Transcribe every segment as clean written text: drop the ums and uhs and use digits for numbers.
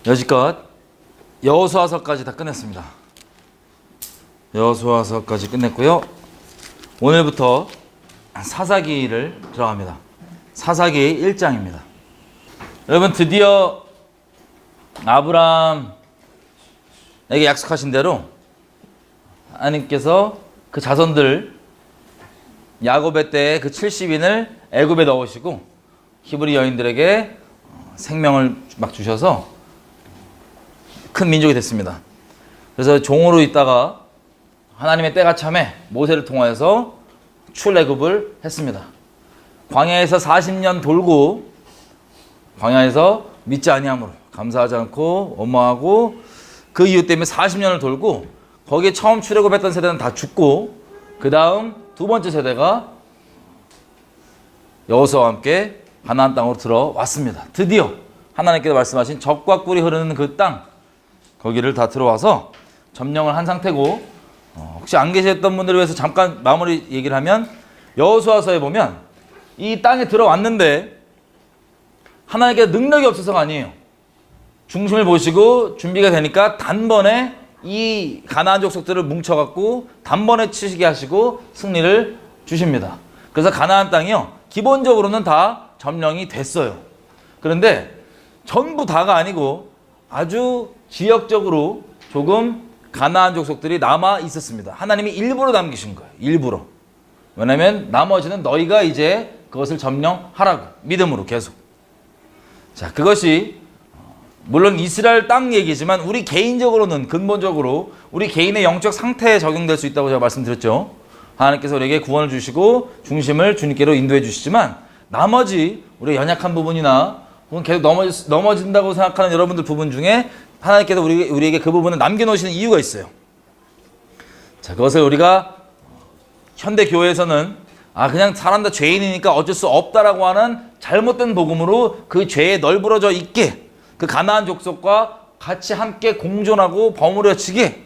여지껏 여호수아서까지 다 끝냈습니다. 여호수아서까지 끝냈고요. 오늘부터 사사기를 들어갑니다. 사사기 1장입니다. 여러분, 드디어 아브라함에게 약속하신 대로 하나님께서 그 자손들 야곱의 때에 그 70인을 애굽에 넣으시고 히브리 여인들에게 생명을 막 주셔서 큰 민족이 됐습니다. 그래서 종으로 있다가 하나님의 때가 참에 모세를 통하여서 출애굽을 했습니다. 광야에서 40년 돌고 광야에서 믿지 아니함으로 감사하지 않고 원망하고 그 이유 때문에 40년을 돌고 거기에 처음 출애굽했던 세대는 다 죽고 그 다음 두 번째 세대가 여호수아와 함께 가나안 땅으로 들어왔습니다. 드디어 하나님께서 말씀하신 젖과 꿀이 흐르는 그 땅 거기를 다 들어와서 점령을 한 상태고 혹시 안 계셨던 분들을 위해서 잠깐 마무리 얘기를 하면 여호수아서에 보면 이 땅에 들어왔는데 하나님께서 능력이 없어서가 아니에요. 중심을 보시고 준비가 되니까 단번에 이 가나안 족속들을 뭉쳐갖고 단번에 치시게 하시고 승리를 주십니다. 그래서 가나안 땅이요 기본적으로는 다 점령이 됐어요. 그런데 전부 다가 아니고 아주 지역적으로 조금 가나안 족속들이 남아 있었습니다. 하나님이 일부러 남기신 거예요. 일부러. 왜냐하면 나머지는 너희가 이제 그것을 점령하라고 믿음으로 계속. 자, 그것이 물론 이스라엘 땅 얘기지만 우리 개인적으로는 근본적으로 우리 개인의 영적 상태에 적용될 수 있다고 제가 말씀드렸죠. 하나님께서 우리에게 구원을 주시고 중심을 주님께로 인도해 주시지만 나머지 우리 연약한 부분이나 혹은 계속 넘어진다고 생각하는 여러분들 부분 중에 하나님께서 우리에게 그 부분을 남겨놓으시는 이유가 있어요. 자, 그것을 우리가 현대 교회에서는 그냥 사람 다 죄인이니까 어쩔 수 없다라고 하는 잘못된 복음으로 그 죄에 널브러져 있게 그 가나안 족속과 같이 함께 공존하고 버무려지게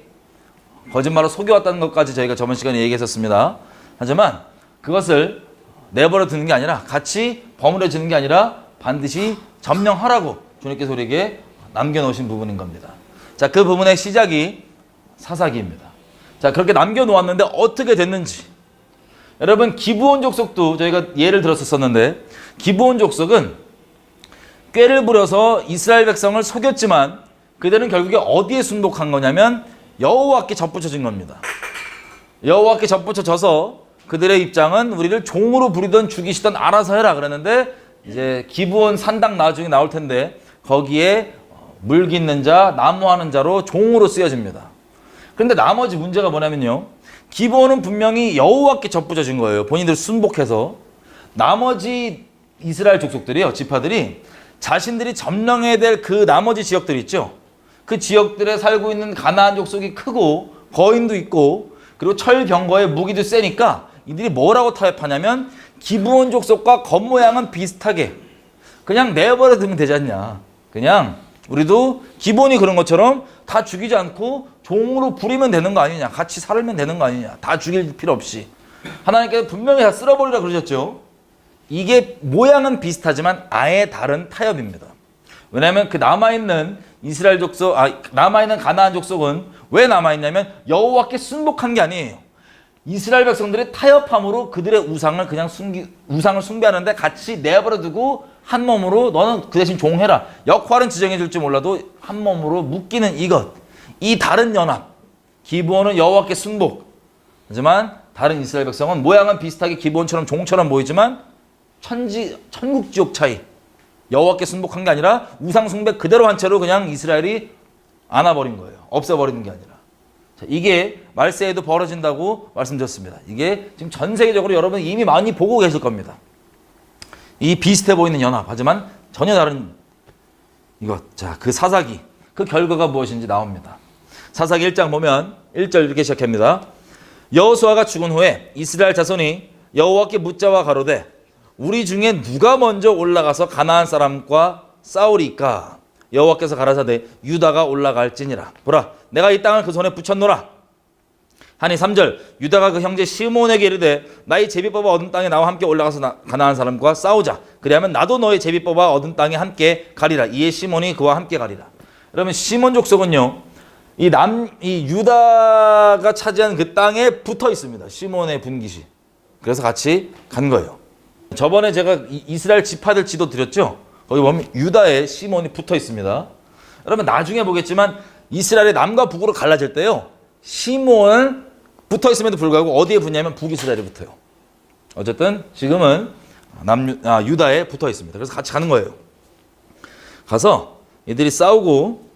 거짓말로 속여왔다는 것까지 저희가 저번 시간에 얘기했었습니다. 하지만 그것을 내버려 두는 게 아니라 같이 버무려지는 게 아니라 반드시 점령하라고 주님께서 우리에게 남겨놓으신 부분인 겁니다. 자, 그 부분의 시작이 사사기입니다. 자, 그렇게 남겨놓았는데 어떻게 됐는지. 여러분, 기브온 족속도 저희가 예를 들었었는데 기브온 족속은 꾀를 부려서 이스라엘 백성을 속였지만 그들은 결국에 어디에 순복한 거냐면 여호와께 접붙여진 겁니다. 여호와께 접붙여져서 그들의 입장은 우리를 종으로 부리던 죽이시던 알아서 해라 그랬는데 이제 기브온 산당 나중에 나올 텐데 거기에 물 깃는 자, 나무하는 자로 종으로 쓰여집니다. 그런데 나머지 문제가 뭐냐면요. 기브온은 분명히 여호와께 접붙여진 거예요. 본인들 순복해서. 나머지 이스라엘 족속들이요. 지파들이 자신들이 점령해야 될 그 나머지 지역들 있죠. 그 지역들에 살고 있는 가나안 족속이 크고 거인도 있고 그리고 철병거에 무기도 세니까 이들이 뭐라고 타협하냐면 기브온 족속과 겉모양은 비슷하게 그냥 내버려 두면 되지 않냐. 그냥 우리도 기본이 그런 것처럼 다 죽이지 않고 종으로 부리면 되는 거 아니냐. 같이 살면 되는 거 아니냐. 다 죽일 필요 없이. 하나님께서 분명히 다 쓸어버리라 그러셨죠. 이게 모양은 비슷하지만 아예 다른 타협입니다. 왜냐하면 그 남아있는 이스라엘 족속, 남아있는 가나안 족속은 왜 남아있냐면 여호와께 순복한 게 아니에요. 이스라엘 백성들의 타협함으로 그들의 우상을 그냥 우상을 숭배하는데 같이 내버려두고 한 몸으로 너는 그 대신 종해라. 역할은 지정해 줄지 몰라도 한 몸으로 묶이는 이것. 이 다른 연합. 기브온은 여호와께 순복. 하지만 다른 이스라엘 백성은 모양은 비슷하게 기브온처럼 종처럼 보이지만 천국지옥 차이. 여호와께 순복한 게 아니라 우상 숭배 그대로 한 채로 그냥 이스라엘이 안아버린 거예요. 없애버리는 게 아니라. 자, 이게 말세에도 벌어진다고 말씀드렸습니다. 이게 지금 전 세계적으로 여러분 이미 많이 보고 계실 겁니다. 이 비슷해 보이는 연합. 하지만 전혀 다른 이것. 자, 그 사사기. 그 결과가 무엇인지 나옵니다. 사사기 1장 보면 1절 이렇게 시작합니다. 여호수아가 죽은 후에 이스라엘 자손이 여호와께 묻자와 가로되 우리 중에 누가 먼저 올라가서 가나안 사람과 싸우리까? 여호와께서 가라사대 유다가 올라갈지니라. 보라, 내가 이 땅을 그 손에 붙였노라. 하니 3절 유다가 그 형제 시몬에게 이르되 나의 제비뽑아 얻은 땅에 나와 함께 올라가서 가나안 사람과 싸우자. 그리하면 나도 너의 제비뽑아 얻은 땅에 함께 가리라. 이에 시몬이 그와 함께 가리라. 그러면 시몬 족속은요, 이 유다가 차지한 그 땅에 붙어 있습니다. 시몬의 분깃이. 그래서 같이 간 거예요. 저번에 제가 이스라엘 지파들 지도 드렸죠? 거기 보면 유다에 시몬이 붙어 있습니다. 여러분 나중에 보겠지만 이스라엘의 남과 북으로 갈라질 때요, 시몬은 붙어 있음에도 불구하고 어디에 붙냐면 북이스라엘에 붙어요. 어쨌든 지금은 유다에 붙어 있습니다. 그래서 같이 가는 거예요. 가서 이들이 싸우고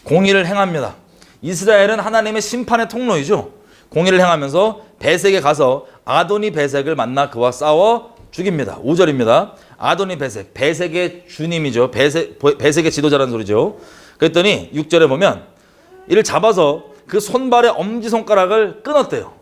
공의를 행합니다. 이스라엘은 하나님의 심판의 통로이죠. 공의를 행하면서 베색에 가서 아도니 베색을 만나 그와 싸워 죽입니다. 5절입니다. 아도니 베색, 베색의 주님이죠. 베색의 지도자라는 소리죠. 그랬더니 6절에 보면 이를 잡아서 그 손발의 엄지손가락을 끊었대요.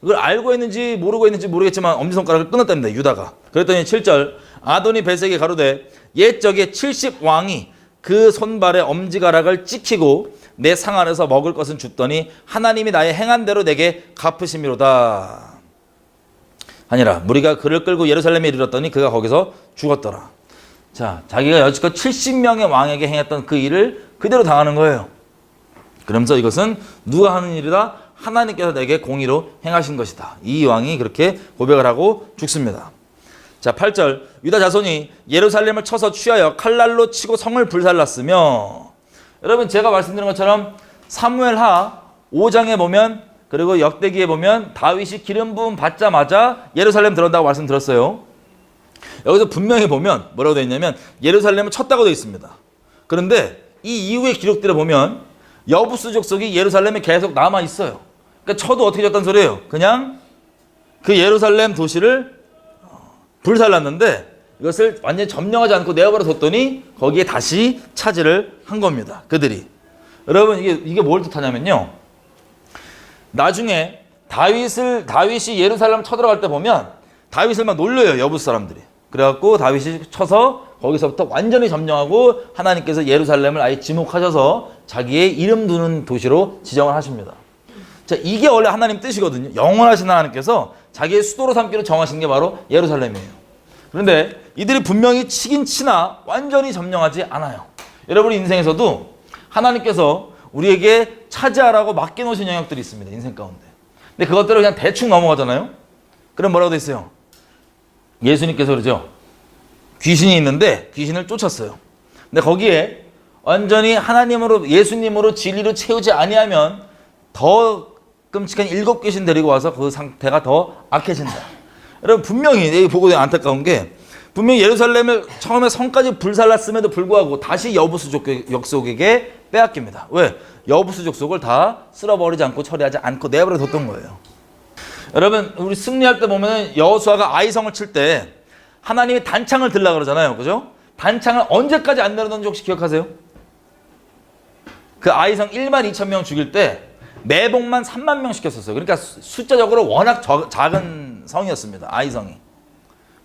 그걸 알고 있는지 모르고 있는지 모르겠지만 엄지손가락을 끊었답니다. 유다가. 그랬더니 7절 아도니 베색이 가로되 옛적에 70왕이 그 손발의 엄지가락을 찍히고 내 상 안에서 먹을 것은 줍더니 하나님이 나의 행한 대로 내게 갚으심이로다 하니라. 무리가 그를 끌고 예루살렘에 이르렀더니 그가 거기서 죽었더라. 자, 자기가 여지껏 70명의 왕에게 행했던 그 일을 그대로 당하는 거예요. 그러면서 이것은 누가 하는 일이다? 하나님께서 내게 공의로 행하신 것이다. 이 왕이 그렇게 고백을 하고 죽습니다. 자, 8절 유다 자손이 예루살렘을 쳐서 취하여 칼날로 치고 성을 불살랐으며, 여러분 제가 말씀드린 것처럼 사무엘하 5장에 보면, 그리고 역대기에 보면 다윗이 기름 부음 받자마자 예루살렘 들어온다고 말씀드렸어요. 여기서 분명히 보면 뭐라고 되어 있냐면 예루살렘을 쳤다고 되어 있습니다. 그런데 이 이후의 기록들을 보면 여부스 족속이 예루살렘에 계속 남아 있어요. 그러니까 쳐도 어떻게 졌단 소리예요? 그냥 그 예루살렘 도시를 불살랐는데 이것을 완전히 점령하지 않고 내어버려 뒀더니 거기에 다시 차지를 한 겁니다. 그들이. 여러분 이게 뭘 뜻하냐면요, 나중에 다윗이 예루살렘 쳐들어갈 때 보면 다윗을 막 놀려요, 여부스 사람들이. 그래갖고 다윗이 쳐서 거기서부터 완전히 점령하고 하나님께서 예루살렘을 아예 지목하셔서 자기의 이름 두는 도시로 지정을 하십니다. 자, 이게 원래 하나님 뜻이거든요. 영원하신 하나님께서 자기의 수도로 삼기로 정하신 게 바로 예루살렘이에요. 그런데 이들이 분명히 치긴 치나 완전히 점령하지 않아요. 여러분의 인생에서도 하나님께서 우리에게 차지하라고 맡겨놓으신 영역들이 있습니다. 인생 가운데. 근데 그것들을 그냥 대충 넘어가잖아요. 그럼 뭐라고 돼 있어요? 예수님께서 그러죠. 귀신이 있는데 귀신을 쫓았어요. 근데 거기에 완전히 하나님으로, 예수님으로 진리로 채우지 아니하면 더 끔찍한 7귀신 데리고 와서 그 상태가 더 악해진다. 여러분 분명히 여기 보고 안타까운 게, 분명히 예루살렘을 처음에 성까지 불살랐음에도 불구하고 다시 여부스 족속에게 빼앗깁니다. 왜? 여부스 족속을 다 쓸어버리지 않고 처리하지 않고 내버려 뒀던 거예요. 여러분 우리 승리할 때 보면 여호수아가 아이성을 칠 때 하나님이 단창을 들라 그러잖아요. 그죠? 단창을 언제까지 안 내려놓는지 혹시 기억하세요? 그 아이성 1만 2천 명 죽일 때 매복만 3만 명 시켰었어요. 그러니까 숫자적으로 워낙 작은 성이었습니다. 아이성이.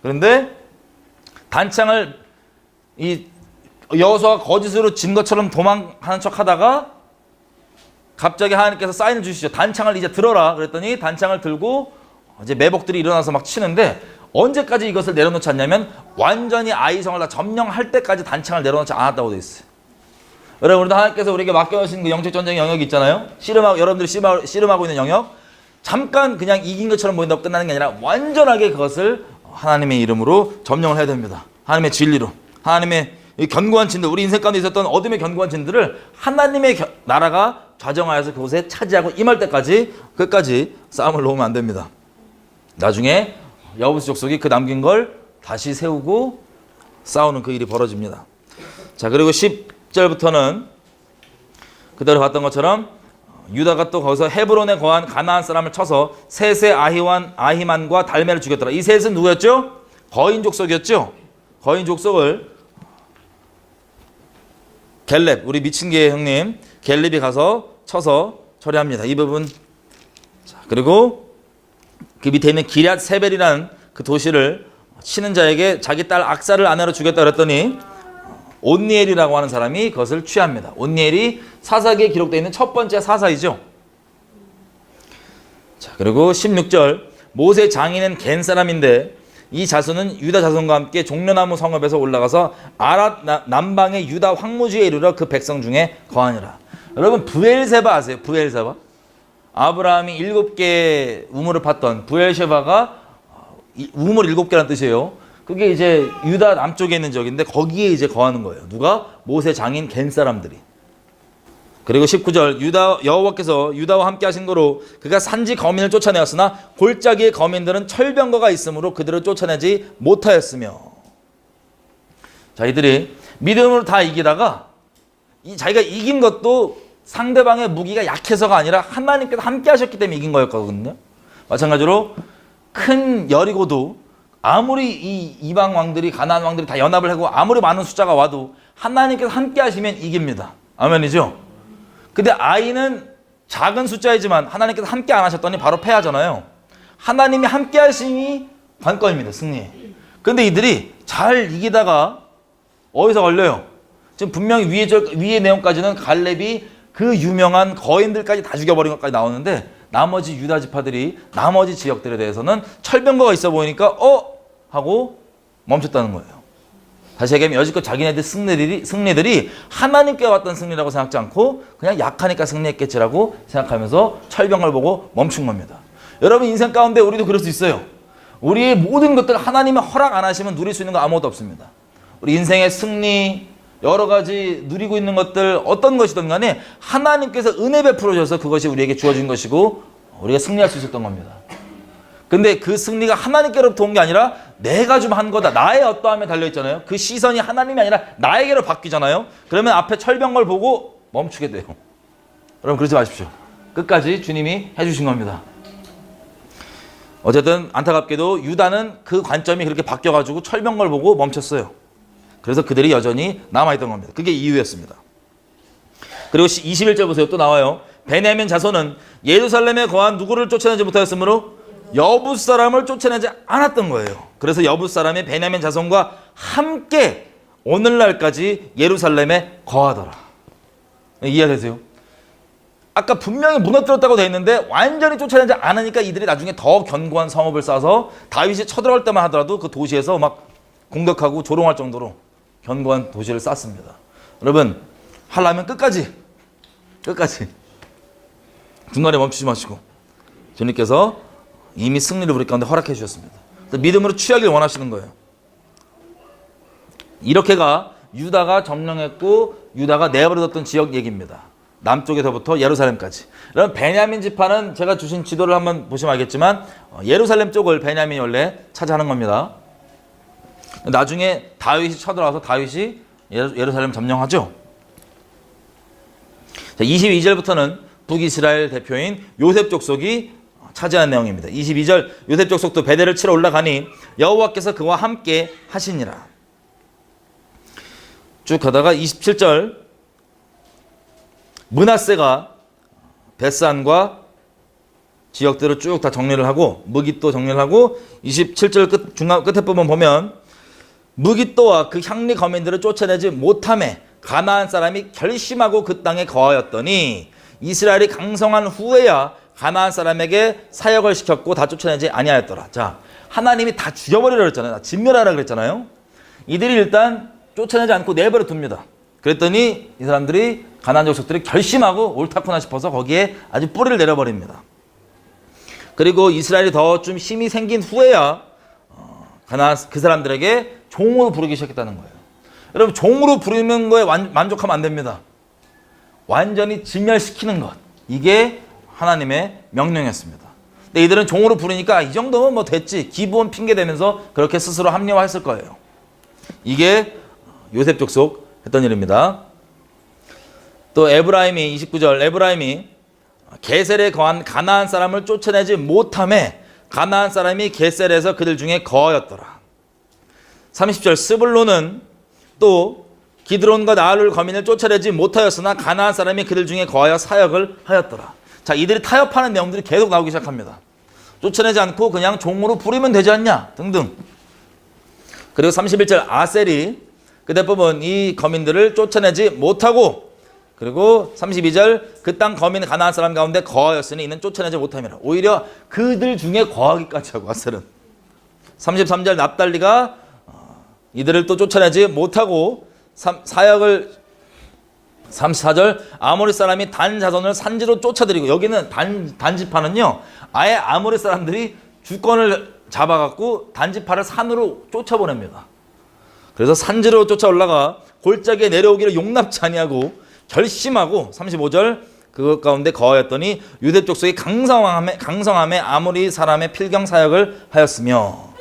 그런데 단창을 이 여호수아가 거짓으로 진 것처럼 도망하는 척 하다가 갑자기 하나님께서 사인을 주시죠. 단창을 이제 들어라. 그랬더니 단창을 들고 이제 매복들이 일어나서 막 치는데, 언제까지 이것을 내려놓지 않냐면 완전히 아이성을 다 점령할 때까지 단창을 내려놓지 않았다고 되어 있어요. 여러분, 우리도 하나님께서 우리에게 맡겨놓으신 그 영적 전쟁의 영역이 있잖아요. 여러분들이 씨름하고 있는 영역. 잠깐 그냥 이긴 것처럼 보인다고 끝나는 게 아니라 완전하게 그것을 하나님의 이름으로 점령을 해야 됩니다. 하나님의 진리로. 하나님의 견고한 진들, 우리 인생 가운데 있었던 어둠의 견고한 진들을 하나님의 나라가 좌정하여서 그곳에 차지하고 임할 때까지 끝까지 싸움을 놓으면 안 됩니다. 나중에 여부스 족속이 그 남긴 걸 다시 세우고 싸우는 그 일이 벌어집니다. 자, 그리고 10절부터는 그대로 봤던 것처럼 유다가 또 거기서 헤브론에 거한 가나안 사람을 쳐서 셋의 아히만과 달메를 죽였더라. 이 셋은 누구였죠? 거인 족속이었죠. 거인 족속을 갤렙, 우리 미친개 형님 갤렙이 가서 쳐서 처리합니다. 이 부분. 자, 그리고 그 밑에 있는 기럇 세벨이라는 그 도시를 치는 자에게 자기 딸 악사를 아내로 주겠다 그랬더니 온니엘이라고 하는 사람이 그것을 취합니다. 온니엘이 사사기에 기록되어 있는 첫 번째 사사이죠. 자, 그리고 16절 모세 장인은 겐 사람인데 이 자손은 유다 자손과 함께 종려나무 성읍에서 올라가서 아랏 남방의 유다 황무지에 이르러 그 백성 중에 거하니라. 여러분 브엘세바 아세요? 브엘세바? 아브라함이 7개 우물을 팠던 브엘세바가 우물 7개라는 뜻이에요. 그게 이제 유다 남쪽에 있는 지역인데 거기에 이제 거하는 거예요. 누가? 모세 장인 겐 사람들이. 그리고 19절 여호와께서 유다와 함께 하신 거로 그가 산지 거민을 쫓아내었으나 골짜기의 거민들은 철병거가 있으므로 그들을 쫓아내지 못하였으며. 자, 이들이 믿음으로 다 이기다가 자기가 이긴 것도 상대방의 무기가 약해서가 아니라 하나님께서 함께 하셨기 때문에 이긴 거였거든요. 마찬가지로 큰 여리고도 아무리 이 이방 왕들이 가나안 왕들이 다 연합을 하고 아무리 많은 숫자가 와도 하나님께서 함께 하시면 이깁니다. 아멘이죠? 근데 아이는 작은 숫자이지만 하나님께서 함께 안 하셨더니 바로 패하잖아요. 하나님이 함께 하심이 관건입니다. 승리에. 근데 이들이 잘 이기다가 어디서 걸려요? 지금 분명히 위의 내용까지는 갈렙이 그 유명한 거인들까지 다 죽여버린 것까지 나오는데 나머지 유다 지파들이 나머지 지역들에 대해서는 철병거가 있어 보이니까 하고 멈췄다는 거예요. 다시 얘기하면 여지껏 자기네들 승리들이 하나님께 왔던 승리라고 생각하지 않고 그냥 약하니까 승리했겠지라고 생각하면서 철병을 보고 멈춘 겁니다. 여러분 인생 가운데 우리도 그럴 수 있어요. 우리의 모든 것들 하나님이 허락 안 하시면 누릴 수 있는 거 아무것도 없습니다. 우리 인생의 승리 여러 가지 누리고 있는 것들 어떤 것이든 간에 하나님께서 은혜 베풀어 주셔서 그것이 우리에게 주어진 것이고 우리가 승리할 수 있었던 겁니다. 근데 그 승리가 하나님께로부터 온 게 아니라 내가 좀 한 거다. 나의 어떠함에 달려있잖아요. 그 시선이 하나님이 아니라 나에게로 바뀌잖아요. 그러면 앞에 철병걸 보고 멈추게 돼요. 여러분 그러지 마십시오. 끝까지 주님이 해주신 겁니다. 어쨌든 안타깝게도 유다는 그 관점이 그렇게 바뀌어가지고 철병걸 보고 멈췄어요. 그래서 그들이 여전히 남아있던 겁니다. 그게 이유였습니다. 그리고 21절 보세요. 또 나와요. 베냐민 자손은 예루살렘에 거한 누구를 쫓아내지 못하였으므로 여부 사람을 쫓아내지 않았던 거예요. 그래서 여부 사람이 베냐민 자손과 함께 오늘날까지 예루살렘에 거하더라. 이해되세요? 아까 분명히 무너뜨렸다고 되어 있는데 완전히 쫓아내지 않으니까 이들이 나중에 더 견고한 성읍을 쌓아서 다윗이 쳐들어갈 때만 하더라도 그 도시에서 막 공격하고 조롱할 정도로 견고한 도시를 쌓습니다. 여러분 하려면 끝까지 중간에 멈추지 마시고 주님께서 이미 승리를 우리 가운데 허락해 주셨습니다. 믿음으로 취하길 원하시는 거예요. 이렇게가 유다가 점령했고 유다가 내버려뒀던 지역 얘기입니다. 남쪽에서부터 예루살렘까지. 여러분 베냐민 지파는 제가 주신 지도를 한번 보시면 알겠지만 예루살렘 쪽을 베냐민이 원래 차지하는 겁니다. 나중에 다윗이 쳐들어와서 다윗이 예루살렘 점령하죠. 자, 22절부터는 북이스라엘 대표인 요셉 족속이 차지한 내용입니다. 22절 요셉 족속도 베델을 치러 올라가니 여호와께서 그와 함께 하시니라. 쭉 가다가 27절 므낫세가 벳산과 지역들을 쭉 다 정리를 하고 무깃도 정리를 하고 27절 중간 끝에 부분 보면 무깃도와 그 향리 거민들을 쫓아내지 못함에 가나안 사람이 결심하고 그 땅에 거하였더니 이스라엘이 강성한 후에야 가나안 사람에게 사역을 시켰고 다 쫓아내지 아니하였더라. 자, 하나님이 다 죽여버리라 그랬잖아요. 다 진멸하라 그랬잖아요. 이들이 일단 쫓아내지 않고 내버려 둡니다. 그랬더니 이 사람들이 가나안 족속들이 결심하고 옳다구나 싶어서 거기에 아주 뿌리를 내려버립니다. 그리고 이스라엘이 더 좀 힘이 생긴 후에야 가나안 그 사람들에게 종으로 부르기 시작했다는 거예요. 여러분 종으로 부르는 거에 만족하면 안 됩니다. 완전히 진멸시키는 것. 이게 하나님의 명령이었습니다. 근데 이들은 종으로 부르니까 이 정도면 뭐 됐지. 기본 핑계 대면서 그렇게 스스로 합리화했을 거예요. 이게 요셉 족속 했던 일입니다. 또 에브라임이 29절 에브라임이 게셀에 거한 가나안 사람을 쫓아내지 못함에 가나안 사람이 게셀에서 그들 중에 거하였더라. 30절 스불론은 또 기드론과 나알룰 거민을 쫓아내지 못하였으나 가나안 사람이 그들 중에 거하여 사역을 하였더라. 자, 이들이 타협하는 내용들이 계속 나오기 시작합니다. 쫓아내지 않고 그냥 종으로 부리면 되지 않냐 등등. 그리고 31절 아셀이 그대 부분 이 거민들을 쫓아내지 못하고 그리고 32절 그 땅 거민 가나안 사람 가운데 거하였으니 이는 쫓아내지 못함이라. 오히려 그들 중에 거하기까지 하고 아셀은 33절 납달리가 이들을 또 쫓아내지 못하고 사역을 34절 아모리 사람이 단 자손을 산지로 쫓아들이고 여기는 단지파는요 아예 아모리 사람들이 주권을 잡아갖고 단지파를 산으로 쫓아보냅니다. 그래서 산지로 쫓아 올라가 골짜기에 내려오기를 용납치 아니하고 결심하고 35절 그것 가운데 거하였더니 유대 족속이 강성함에 아모리 사람의 필경 사역을 하였으며.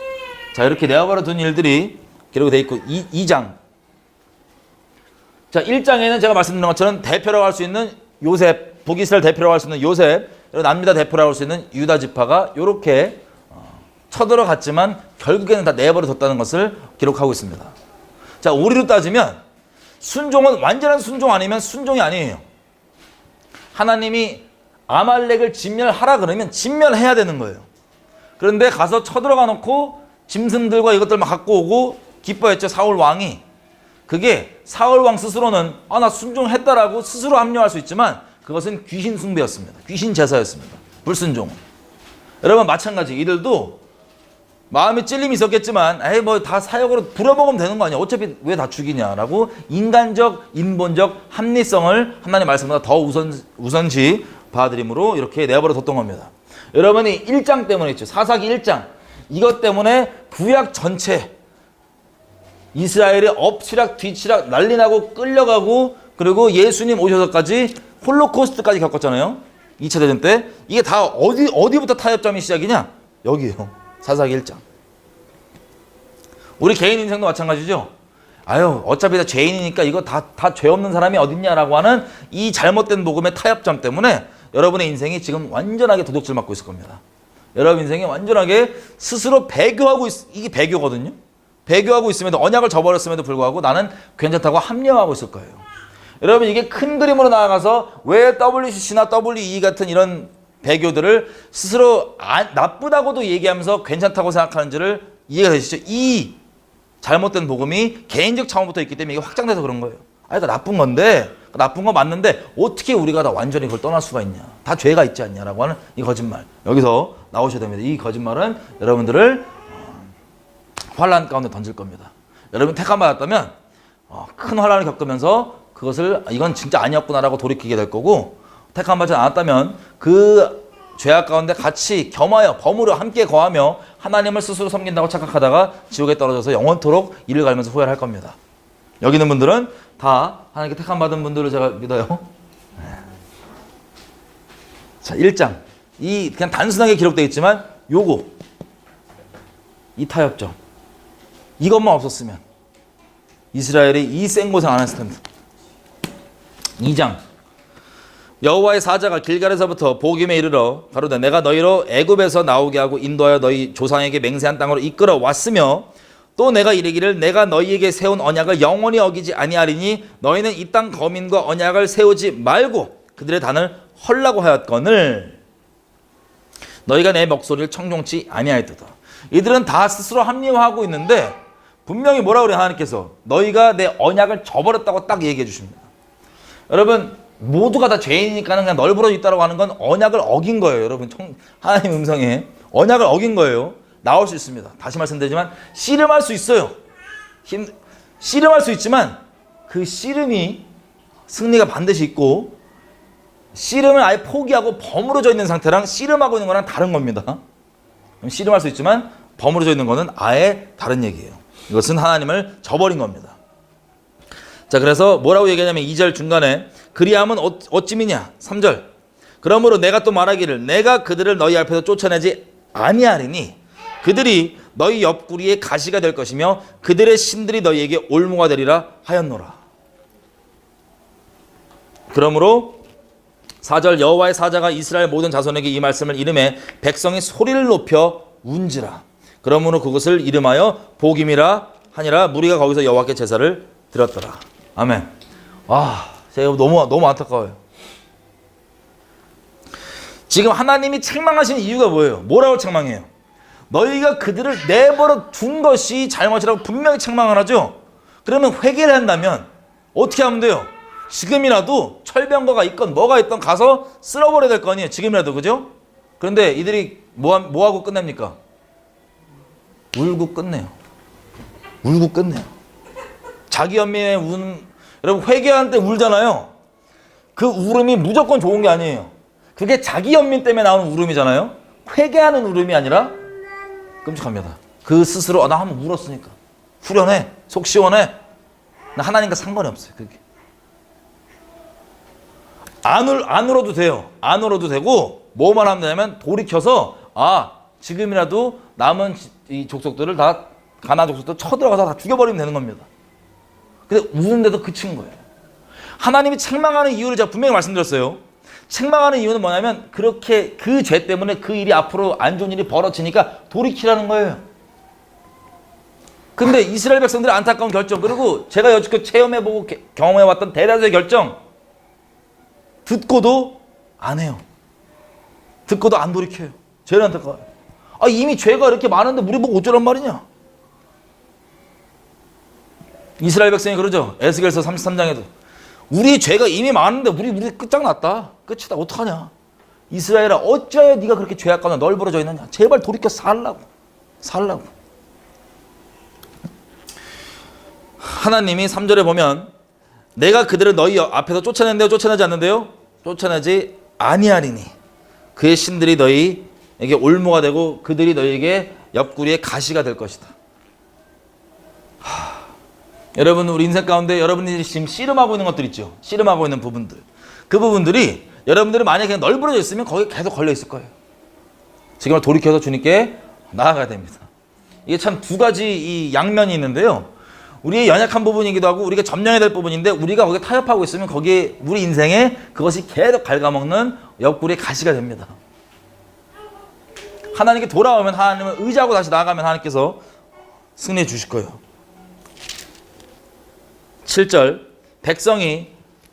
자, 이렇게 내어버려 둔 일들이 기록이 되어 있고 2장. 자, 1장에는 제가 말씀드린 것처럼 대표라고 할 수 있는 요셉, 북이스라엘 대표라고 할 수 있는 요셉, 그리고 남유다 대표라고 할 수 있는 유다 지파가 이렇게 쳐들어갔지만 결국에는 다 내버려 뒀다는 것을 기록하고 있습니다. 자, 우리로 따지면 순종은 완전한 순종 아니면 순종이 아니에요. 하나님이 아말렉을 진멸하라 그러면 진멸해야 되는 거예요. 그런데 가서 쳐들어가 놓고 짐승들과 이것들 막 갖고 오고 기뻐했죠, 사울 왕이. 그게 사울 왕 스스로는 나 순종했다라고 스스로 합리화할 수 있지만 그것은 귀신 숭배였습니다. 귀신 제사였습니다. 불순종은. 여러분 마찬가지 이들도 마음에 찔림이 있었겠지만 에이 뭐 다 사역으로 부려먹으면 되는 거 아니야. 어차피 왜 다 죽이냐라고 인간적 인본적 합리성을 하나님의 말씀보다 더 우선시 봐드림으로 이렇게 내버려 뒀던 겁니다. 여러분이 1장 때문에 있죠. 사사기 1장. 이것 때문에 구약 전체 이스라엘이 엎치락 뒤치락 난리나고 끌려가고 그리고 예수님 오셔서까지 홀로코스트까지 겪었잖아요. 2차 대전 때. 이게 다 어디부터 타협점이 시작이냐? 여기에요. 사사기 1장. 우리 개인 인생도 마찬가지죠. 아유 어차피 다 죄인이니까 이거 다 죄 없는 사람이 어딨냐라고 하는 이 잘못된 복음의 타협점 때문에 여러분의 인생이 지금 완전하게 도둑질 맞고 있을 겁니다. 여러분 인생이 완전하게 스스로 배교하고 이게 배교거든요. 배교하고 있음에도 언약을 저버렸음에도 불구하고 나는 괜찮다고 합리화하고 있을 거예요. 여러분 이게 큰 그림으로 나아가서 왜 WCC나 WE 같은 이런 배교들을 스스로 나쁘다고도 얘기하면서 괜찮다고 생각하는지를 이해가 되시죠? 이 잘못된 복음이 개인적 차원부터 있기 때문에 이게 확장돼서 그런 거예요. 이거 나쁜 건데 나쁜 거 맞는데 어떻게 우리가 다 완전히 그걸 떠날 수가 있냐. 다 죄가 있지 않냐라고 하는 이 거짓말. 여기서 나오셔야 됩니다. 이 거짓말은 여러분들을 환란 가운데 던질 겁니다. 여러분 택함 받았다면 큰 환란을 겪으면서 그것을 이건 진짜 아니었구나라고 돌이키게 될 거고 택함 받지 않았다면 그 죄악 가운데 같이 겸하여 범으로 함께 거하며 하나님을 스스로 섬긴다고 착각하다가 지옥에 떨어져서 영원토록 이를 갈면서 후회를 할 겁니다. 여기 있는 분들은 다 하나님께 택함 받은 분들을 제가 믿어요. 자, 1장. 이 그냥 단순하게 기록되어 있지만 요거 이 타협점 이것만 없었으면 이스라엘이 이 생고생 안 했을 텐데. 2장. 여호와의 사자가 길갈에서부터 보김에 이르러 가로되 내가 너희로 애굽에서 나오게 하고 인도하여 너희 조상에게 맹세한 땅으로 이끌어 왔으며 또 내가 이르기를 내가 너희에게 세운 언약을 영원히 어기지 아니하리니 너희는 이 땅 거민과 언약을 세우지 말고 그들의 단을 헐라고 하였거늘 너희가 내 목소리를 청종치 아니하였도다. 이들은 다 스스로 합리화하고 있는데 분명히 뭐라 그래 하나님께서 너희가 내 언약을 저버렸다고 딱 얘기해 주십니다. 여러분 모두가 다 죄인이니까 그냥 널브러져 있다고 하는 건 언약을 어긴 거예요. 여러분 하나님 음성에 언약을 어긴 거예요. 나올 수 있습니다. 다시 말씀드리지만 씨름할 수 있어요. 씨름할 수 있지만 그 씨름이 승리가 반드시 있고 씨름을 아예 포기하고 버무려져 있는 상태랑 씨름하고 있는 거랑 다른 겁니다. 씨름할 수 있지만 버무려져 있는 거는 아예 다른 얘기예요. 이것은 하나님을 저버린 겁니다. 자, 그래서 뭐라고 얘기하냐면 2절 중간에 그리함은 어찌미냐 3절 그러므로 내가 또 말하기를 내가 그들을 너희 앞에서 쫓아내지 아니하리니 그들이 너희 옆구리에 가시가 될 것이며 그들의 신들이 너희에게 올무가 되리라 하였노라. 그러므로 4절 여호와의 사자가 이스라엘 모든 자손에게 이 말씀을 이름해 백성이 소리를 높여 운지라. 그러므로 그것을 이름하여 복임이라 하니라. 무리가 거기서 여호와께 제사를 드렸더라. 아멘. 와, 제가 너무 안타까워요. 지금 하나님이 책망하시는 이유가 뭐예요? 뭐라고 책망해요? 너희가 그들을 내버려 둔 것이 잘못이라고 분명히 책망을 하죠. 그러면 회개를 한다면 어떻게 하면 돼요? 지금이라도 철병거가 있건 뭐가 있건 가서 쓸어버려야 될 거 아니에요. 지금이라도. 그죠? 그런데 이들이 뭐 하고 끝냅니까? 울고 끝내요. 울고 끝내요. 자기 연민의 여러분 회개할 때 울잖아요. 그 울음이 무조건 좋은 게 아니에요. 그게 자기 연민 때문에 나오는 울음이잖아요. 회개하는 울음이 아니라 끔찍합니다. 그 스스로 나 한번 울었으니까 후련해, 속 시원해. 나 하나님과 상관이 없어요. 그게 안 울어도 돼요. 안 울어도 되고 뭐만 하면 되냐면 돌이켜서 지금이라도 남은 이 족속들을 다 가나안 족속들 쳐들어가서 다 죽여버리면 되는 겁니다. 근데 우는데도 그친 거예요. 하나님이 책망하는 이유를 제가 분명히 말씀드렸어요. 책망하는 이유는 뭐냐면 그렇게 그 죄 때문에 그 일이 앞으로 안 좋은 일이 벌어지니까 돌이키라는 거예요. 근데 이스라엘 백성들의 안타까운 결정, 그리고 제가 여지껏 체험해보고 경험해왔던 대다수의 결정 듣고도 안 해요. 듣고도 안 돌이켜요. 제일 안타까워요. 이미 죄가 이렇게 많은데 우리 보고 어쩌란 말이냐. 이스라엘 백성이 그러죠. 에스겔서 33장에도 우리 죄가 이미 많은데 우리 끝장났다. 끝이다. 어떡하냐. 이스라엘아 어찌하여 네가 그렇게 죄악감에 널브러져 있느냐. 제발 돌이켜 살라고. 하나님이 3절에 보면 내가 그들을 너희 앞에서 쫓아낸대요? 쫓아내지 않는데요? 쫓아내지 아니하리니 그의 신들이 너희에게 올무가 되고 그들이 너희에게 옆구리에 가시가 될 것이다. 여러분 우리 인생 가운데 여러분들이 지금 씨름하고 있는 것들 있죠. 씨름하고 있는 부분들. 그 부분들이 여러분들이 만약에 그냥 널브러져 있으면 거기에 계속 걸려 있을 거예요. 지금은 돌이켜서 주님께 나아가야 됩니다. 이게 참 두 가지 이 양면이 있는데요. 우리의 연약한 부분이기도 하고 우리가 점령해야 될 부분인데 우리가 거기에 타협하고 있으면 거기에 우리 인생에 그것이 계속 갉아먹는 옆구리의 가시가 됩니다. 하나님께 돌아오면 하나님을 의지하고 다시 나아가면 하나님께서 승리해 주실 거예요. 7절 백성이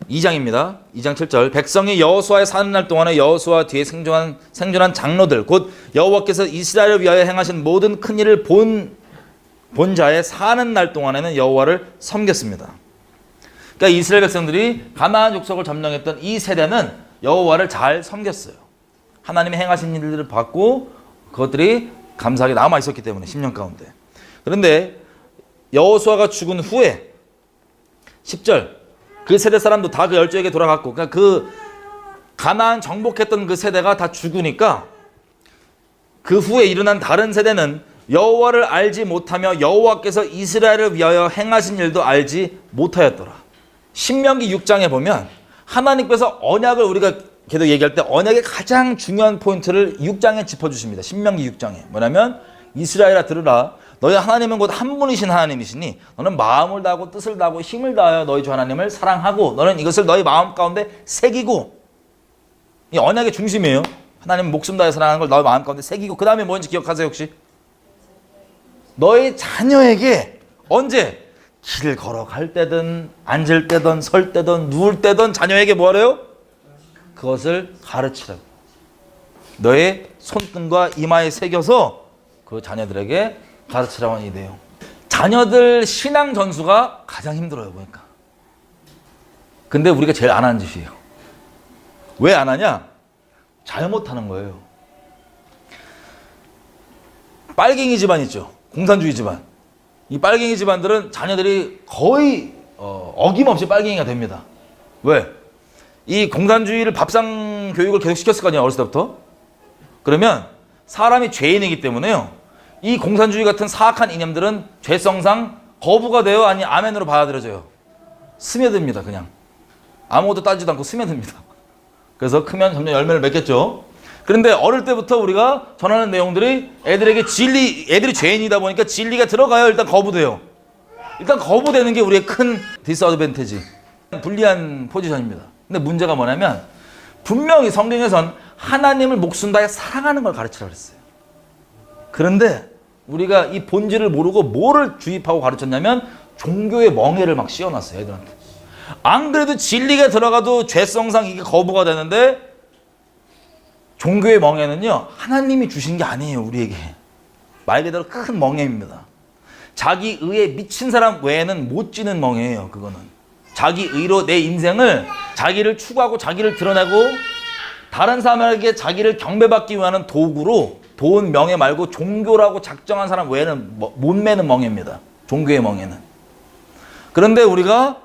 2장입니다. 2장 7절 백성이 여호수아의 사는 날 동안에 여호수아 뒤에 생존한 장로들 곧 여호와께서 이스라엘을 위하여 행하신 모든 큰 일을 본 자의 사는 날 동안에는 여호와를 섬겼습니다. 그러니까 이스라엘 백성들이 가나안 족속을 점령했던 이 세대는 여호와를 잘 섬겼어요. 하나님이 행하신 일들을 받고 그것들이 감사하게 남아 있었기 때문에 10년 가운데. 그런데 여호수아가 죽은 후에 10절 그 세대 사람도 다 그 열조에게 돌아갔고, 그러니까 그 가나안 정복했던 그 세대가 다 죽으니까 그 후에 일어난 다른 세대는 여호와를 알지 못하며 여호와께서 이스라엘을 위하여 행하신 일도 알지 못하였더라. 신명기 6장에 보면 하나님께서 언약을 우리가 계속 얘기할 때 언약의 가장 중요한 포인트를 6장에 짚어주십니다. 신명기 6장에 뭐냐면 이스라엘아 들으라 너희 하나님은 곧 한 분이신 하나님이시니 너는 마음을 다하고 뜻을 다하고 힘을 다하여 너희 주 하나님을 사랑하고 너는 이것을 너희 마음 가운데 새기고, 이 언약의 중심이에요. 하나님 목숨 다해 사랑하는 걸 너희 마음 가운데 새기고, 그 다음에 뭔지 기억하세요 혹시? 너희 자녀에게 언제? 길을 걸어갈 때든 앉을 때든 설 때든 누울 때든 자녀에게 뭐하래요? 그것을 가르치라고. 너의 손등과 이마에 새겨서 그 자녀들에게 가르치라고 하는 이 내용. 자녀들 신앙 전수가 가장 힘들어요 보니까. 근데 우리가 제일 안 하는 짓이에요. 왜 안 하냐? 잘못하는 거예요. 빨갱이 집안 있죠. 공산주의 집안. 이 빨갱이 집안들은 자녀들이 거의 어김없이 빨갱이가 됩니다. 왜? 이 공산주의를 밥상 교육을 계속 시켰을 거 아니에요, 어렸을 때부터. 그러면 사람이 죄인이기 때문에요, 이 공산주의 같은 사악한 이념들은 죄성상 거부가 돼요, 아니 아멘으로 받아들여져요. 스며듭니다. 그냥 아무것도 따지도 않고 스며듭니다. 그래서 크면 점점 열매를 맺겠죠. 그런데 어릴 때부터 우리가 전하는 내용들이 애들에게 애들이 죄인이다 보니까 진리가 들어가요. 일단 거부돼요. 일단 거부되는 게 우리의 큰 디스어드밴티지, 불리한 포지션입니다. 근데 문제가 뭐냐면 분명히 성경에선 하나님을 목숨 다해 사랑하는 걸 가르치라고 그랬어요. 그런데 우리가 이 본질을 모르고 뭐를 주입하고 가르쳤냐면 종교의 멍해를 막 씌워놨어요, 애들한테. 안 그래도 진리가 들어가도 죄성상 이게 거부가 되는데, 종교의 멍해는요 하나님이 주신 게 아니에요. 우리에게 말 그대로 큰 멍해입니다. 자기 의에 미친 사람 외에는 못 지는 멍해예요. 그거는 자기 의로 내 인생을, 자기를 추구하고 자기를 드러내고 다른 사람에게 자기를 경배받기 위한 도구로 돈, 명예 말고 종교라고 작정한 사람 외에는 못 매는 멍해입니다. 종교의 멍해는. 그런데 우리가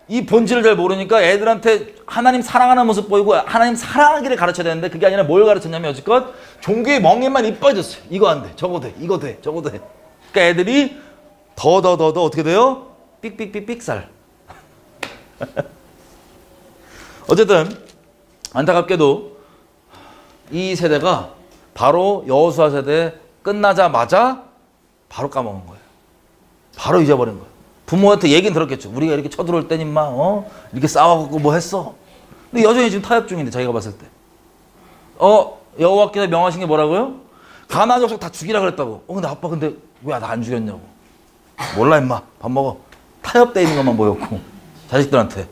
이 본질을 잘 모르니까 애들한테 하나님 사랑하는 모습 보이고 하나님 사랑하기를 가르쳐야 되는데 그게 아니라 뭘 가르쳤냐면 여지껏 종교의 멍에만 이뻐졌어요. 이거 안 돼, 저거 돼, 이거 돼, 저거 돼. 그러니까 애들이 더 어떻게 돼요? 삑삑삑삑살. 어쨌든 안타깝게도 이 세대가 바로 여호수아 세대 끝나자마자 바로 까먹은 거예요. 바로 잊어버린 거예요. 부모한테 얘기는 들었겠죠. 우리가 이렇게 쳐들어올 땐 임마 이렇게 싸워갖고 뭐 했어. 근데 여전히 지금 타협 중인데 자기가 봤을 때 여호와께서 명하신 게 뭐라고요? 가나안 족속 다 죽이라 그랬다고. 근데 아빠 근데 왜 나 안 죽였냐고. 몰라 임마 밥 먹어. 타협돼 있는 것만 보였고 자식들한테.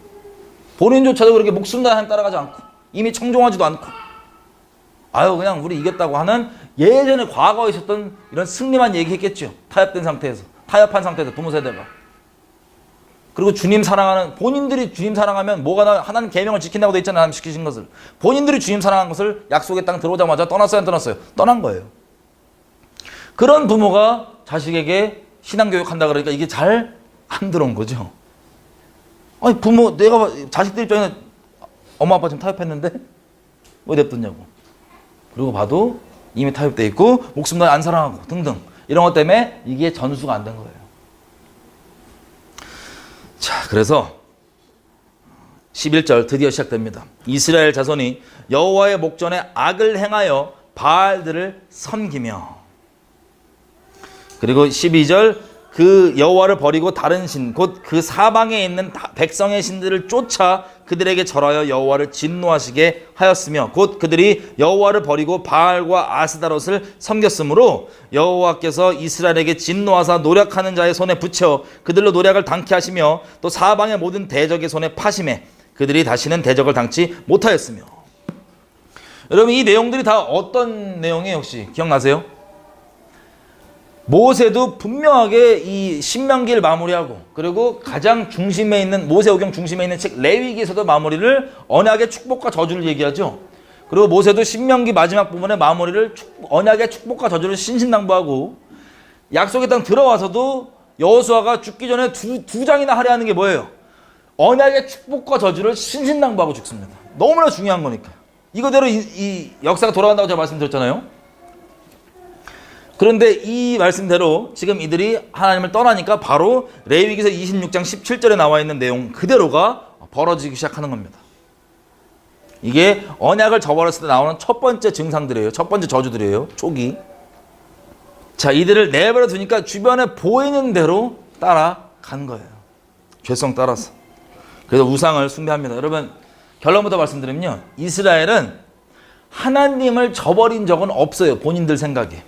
본인조차도 그렇게 목숨 다하나님 따라가지 않고 이미 청종하지도 않고 그냥 우리 이겼다고 하는 예전에 과거에 있었던 이런 승리만 얘기했겠죠. 타협된 상태에서. 타협한 상태에서 부모 세대가. 그리고 주님 사랑하는 본인들이 주님 사랑하면 뭐가 나 하나님 계명을 지킨다고 돼 있잖아요. 하나님 시키신 것을. 본인들이 주님 사랑한 것을 약속의 땅 들어오자마자 떠났어요, 안 떠났어요? 떠난 거예요. 그런 부모가 자식에게 신앙교육 한다 그러니까 이게 잘 안 들어온 거죠. 아니 부모 내가 자식들 입장에는 엄마 아빠 지금 타협했는데 왜 냅뒀냐고. 그리고 봐도 이미 타협돼 있고 목숨 다 안 사랑하고 등등 이런 것 때문에 이게 전수가 안 된 거예요. 자, 그래서 11절 드디어 시작됩니다. 이스라엘 자손이 여호와의 목전에 악을 행하여 바알들을 섬기며. 그리고 12절 그 여호와를 버리고 다른 신 곧 그 사방에 있는 백성의 신들을 쫓아 그들에게 절하여 여호와를 진노하시게 하였으며 곧 그들이 여호와를 버리고 바알과 아스다롯을 섬겼으므로 여호와께서 이스라엘에게 진노하사 노력하는 자의 손에 붙여 그들로 노력을 당케 하시며 또 사방의 모든 대적의 손에 파심해 그들이 다시는 대적을 당치 못하였으며. 여러분 이 내용들이 다 어떤 내용이에요? 혹시 기억나세요? 모세도 분명하게 이 신명기를 마무리하고 그리고 가장 중심에 있는 모세오경 중심에 있는 책 레위기에서도 마무리를 언약의 축복과 저주를 얘기하죠. 그리고 모세도 신명기 마지막 부분에 마무리를 언약의 축복과 저주를 신신당부하고 약속의 땅 들어와서도 여호수아가 죽기 전에 두 장이나 하려 하는 게 뭐예요? 언약의 축복과 저주를 신신당부하고 죽습니다. 너무나 중요한 거니까. 이거대로 이 역사가 돌아간다고 제가 말씀드렸잖아요. 그런데 이 말씀대로 지금 이들이 하나님을 떠나니까 바로 레위기서 26장 17절에 나와 있는 내용 그대로가 벌어지기 시작하는 겁니다. 이게 언약을 저버렸을 때 나오는 첫 번째 증상들이에요. 첫 번째 저주들이에요. 초기. 자, 이들을 내버려 두니까 주변에 보이는 대로 따라간 거예요. 죄성 따라서. 그래서 우상을 숭배합니다. 여러분 결론부터 말씀드리면요. 이스라엘은 하나님을 저버린 적은 없어요. 본인들 생각에.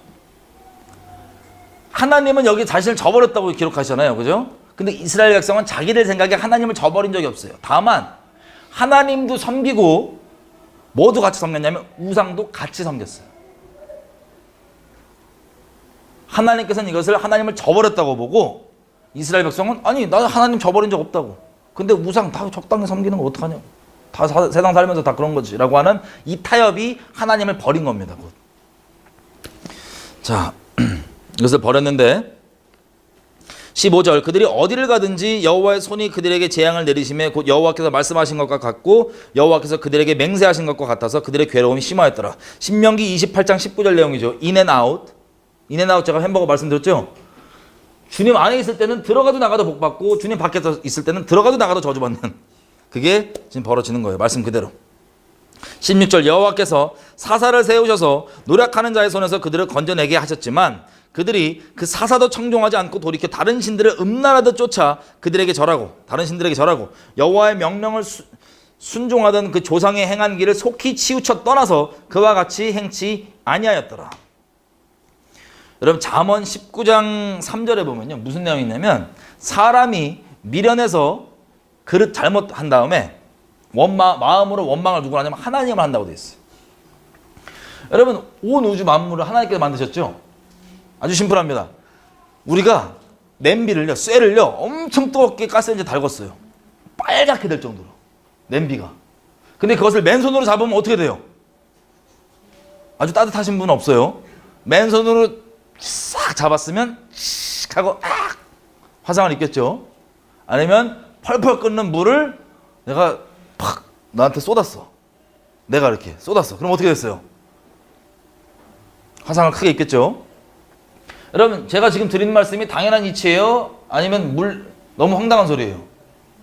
하나님은 여기 자신을 저버렸다고 기록하시잖아요. 그죠? 근데 이스라엘 백성은 자기들 생각에 하나님을 저버린 적이 없어요. 다만 하나님도 섬기고 모두 같이 섬겼냐면 우상도 같이 섬겼어요. 하나님께서는 이것을 하나님을 저버렸다고 보고 이스라엘 백성은 아니 나 하나님 저버린 적 없다고. 근데 우상 다 적당히 섬기는 거 어떡하냐고. 다 세상 살면서 다 그런 거지 라고 하는 이 타협이 하나님을 버린 겁니다. 곧. 자, 이것을 버렸는데 15절 그들이 어디를 가든지 여호와의 손이 그들에게 재앙을 내리심에 곧 여호와께서 말씀하신 것과 같고 여호와께서 그들에게 맹세하신 것과 같아서 그들의 괴로움이 심하였더라. 신명기 28장 19절 내용이죠. 인앤아웃. 인앤아웃 제가 햄버거 말씀드렸죠. 주님 안에 있을 때는 들어가도 나가도 복받고 주님 밖에 있을 때는 들어가도 나가도 저주받는 그게 지금 벌어지는 거예요. 말씀 그대로. 16절 여호와께서 사사를 세우셔서 노력하는 자의 손에서 그들을 건져내게 하셨지만 그들이 그 사사도 청종하지 않고 돌이켜 다른 신들을 음란하듯 쫓아 그들에게 절하고 다른 신들에게 절하고 여호와의 명령을 순종하던 그 조상의 행한 길을 속히 치우쳐 떠나서 그와 같이 행치 아니하였더라. 여러분 잠언 19장 3절에 보면요 무슨 내용이 있냐면 사람이 미련해서 그릇 잘못한 다음에 마음으로 원망을 누구를 하냐면 하나님을 한다고 되어 있어요. 여러분 온 우주 만물을 하나님께서 만드셨죠. 아주 심플합니다. 우리가 냄비를요, 쇠를요 엄청 뜨겁게 가스레인지에 달궜어요. 빨갛게 될 정도로 냄비가. 근데 그것을 맨손으로 잡으면 어떻게 돼요? 아주 따뜻하신 분은 없어요. 맨손으로 싹 잡았으면 씩 하고 화상을 입겠죠. 아니면 펄펄 끓는 물을 내가 팍 나한테 쏟았어. 내가 이렇게 쏟았어. 그럼 어떻게 됐어요? 화상을 크게 입겠죠. 여러분, 제가 지금 드리는 말씀이 당연한 이치예요? 아니면 너무 황당한 소리예요?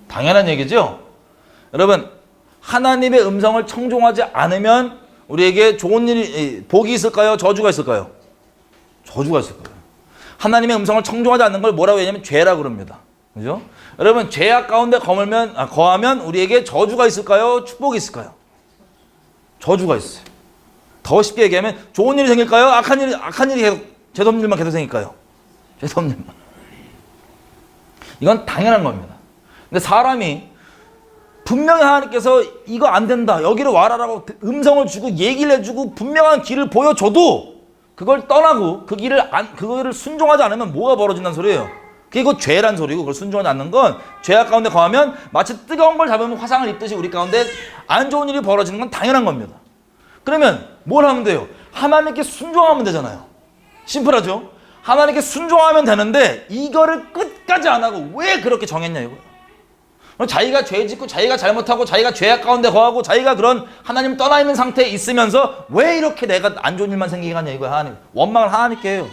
당연한 얘기죠? 여러분, 하나님의 음성을 청종하지 않으면 우리에게 좋은 일이, 복이 있을까요? 저주가 있을까요? 저주가 있을 거예요. 하나님의 음성을 청종하지 않는 걸 뭐라고 얘기하냐면 죄라고 그럽니다. 그죠? 여러분, 죄악 가운데 거하면 우리에게 저주가 있을까요? 축복이 있을까요? 저주가 있어요. 더 쉽게 얘기하면 좋은 일이 생길까요? 악한 일이 계속, 죄없는 일만 계속 생길까요? 죄없는 일만. 이건 당연한 겁니다. 근데 사람이 분명히 하나님께서 이거 안 된다, 여기로 와라라고 음성을 주고 얘기를 해주고 분명한 길을 보여줘도 그걸 떠나고 그거를 순종하지 않으면 뭐가 벌어진다는 소리예요. 그게 곧 죄란 소리고, 그걸 순종하지 않는 건 죄악 가운데 거하면 마치 뜨거운 걸 잡으면 화상을 입듯이 우리 가운데 안 좋은 일이 벌어지는 건 당연한 겁니다. 그러면 뭘 하면 돼요? 하나님께 순종하면 되잖아요. 심플하죠? 하나님께 순종하면 되는데 이거를 끝까지 안 하고 왜 그렇게 정했냐 이거예요. 자기가 죄 짓고 자기가 잘못하고 자기가 죄악 가운데 거하고 자기가 그런 하나님 떠나 있는 상태에 있으면서 왜 이렇게 내가 안 좋은 일만 생기게 하냐 이거야. 하나님 원망을 하나님께 해요.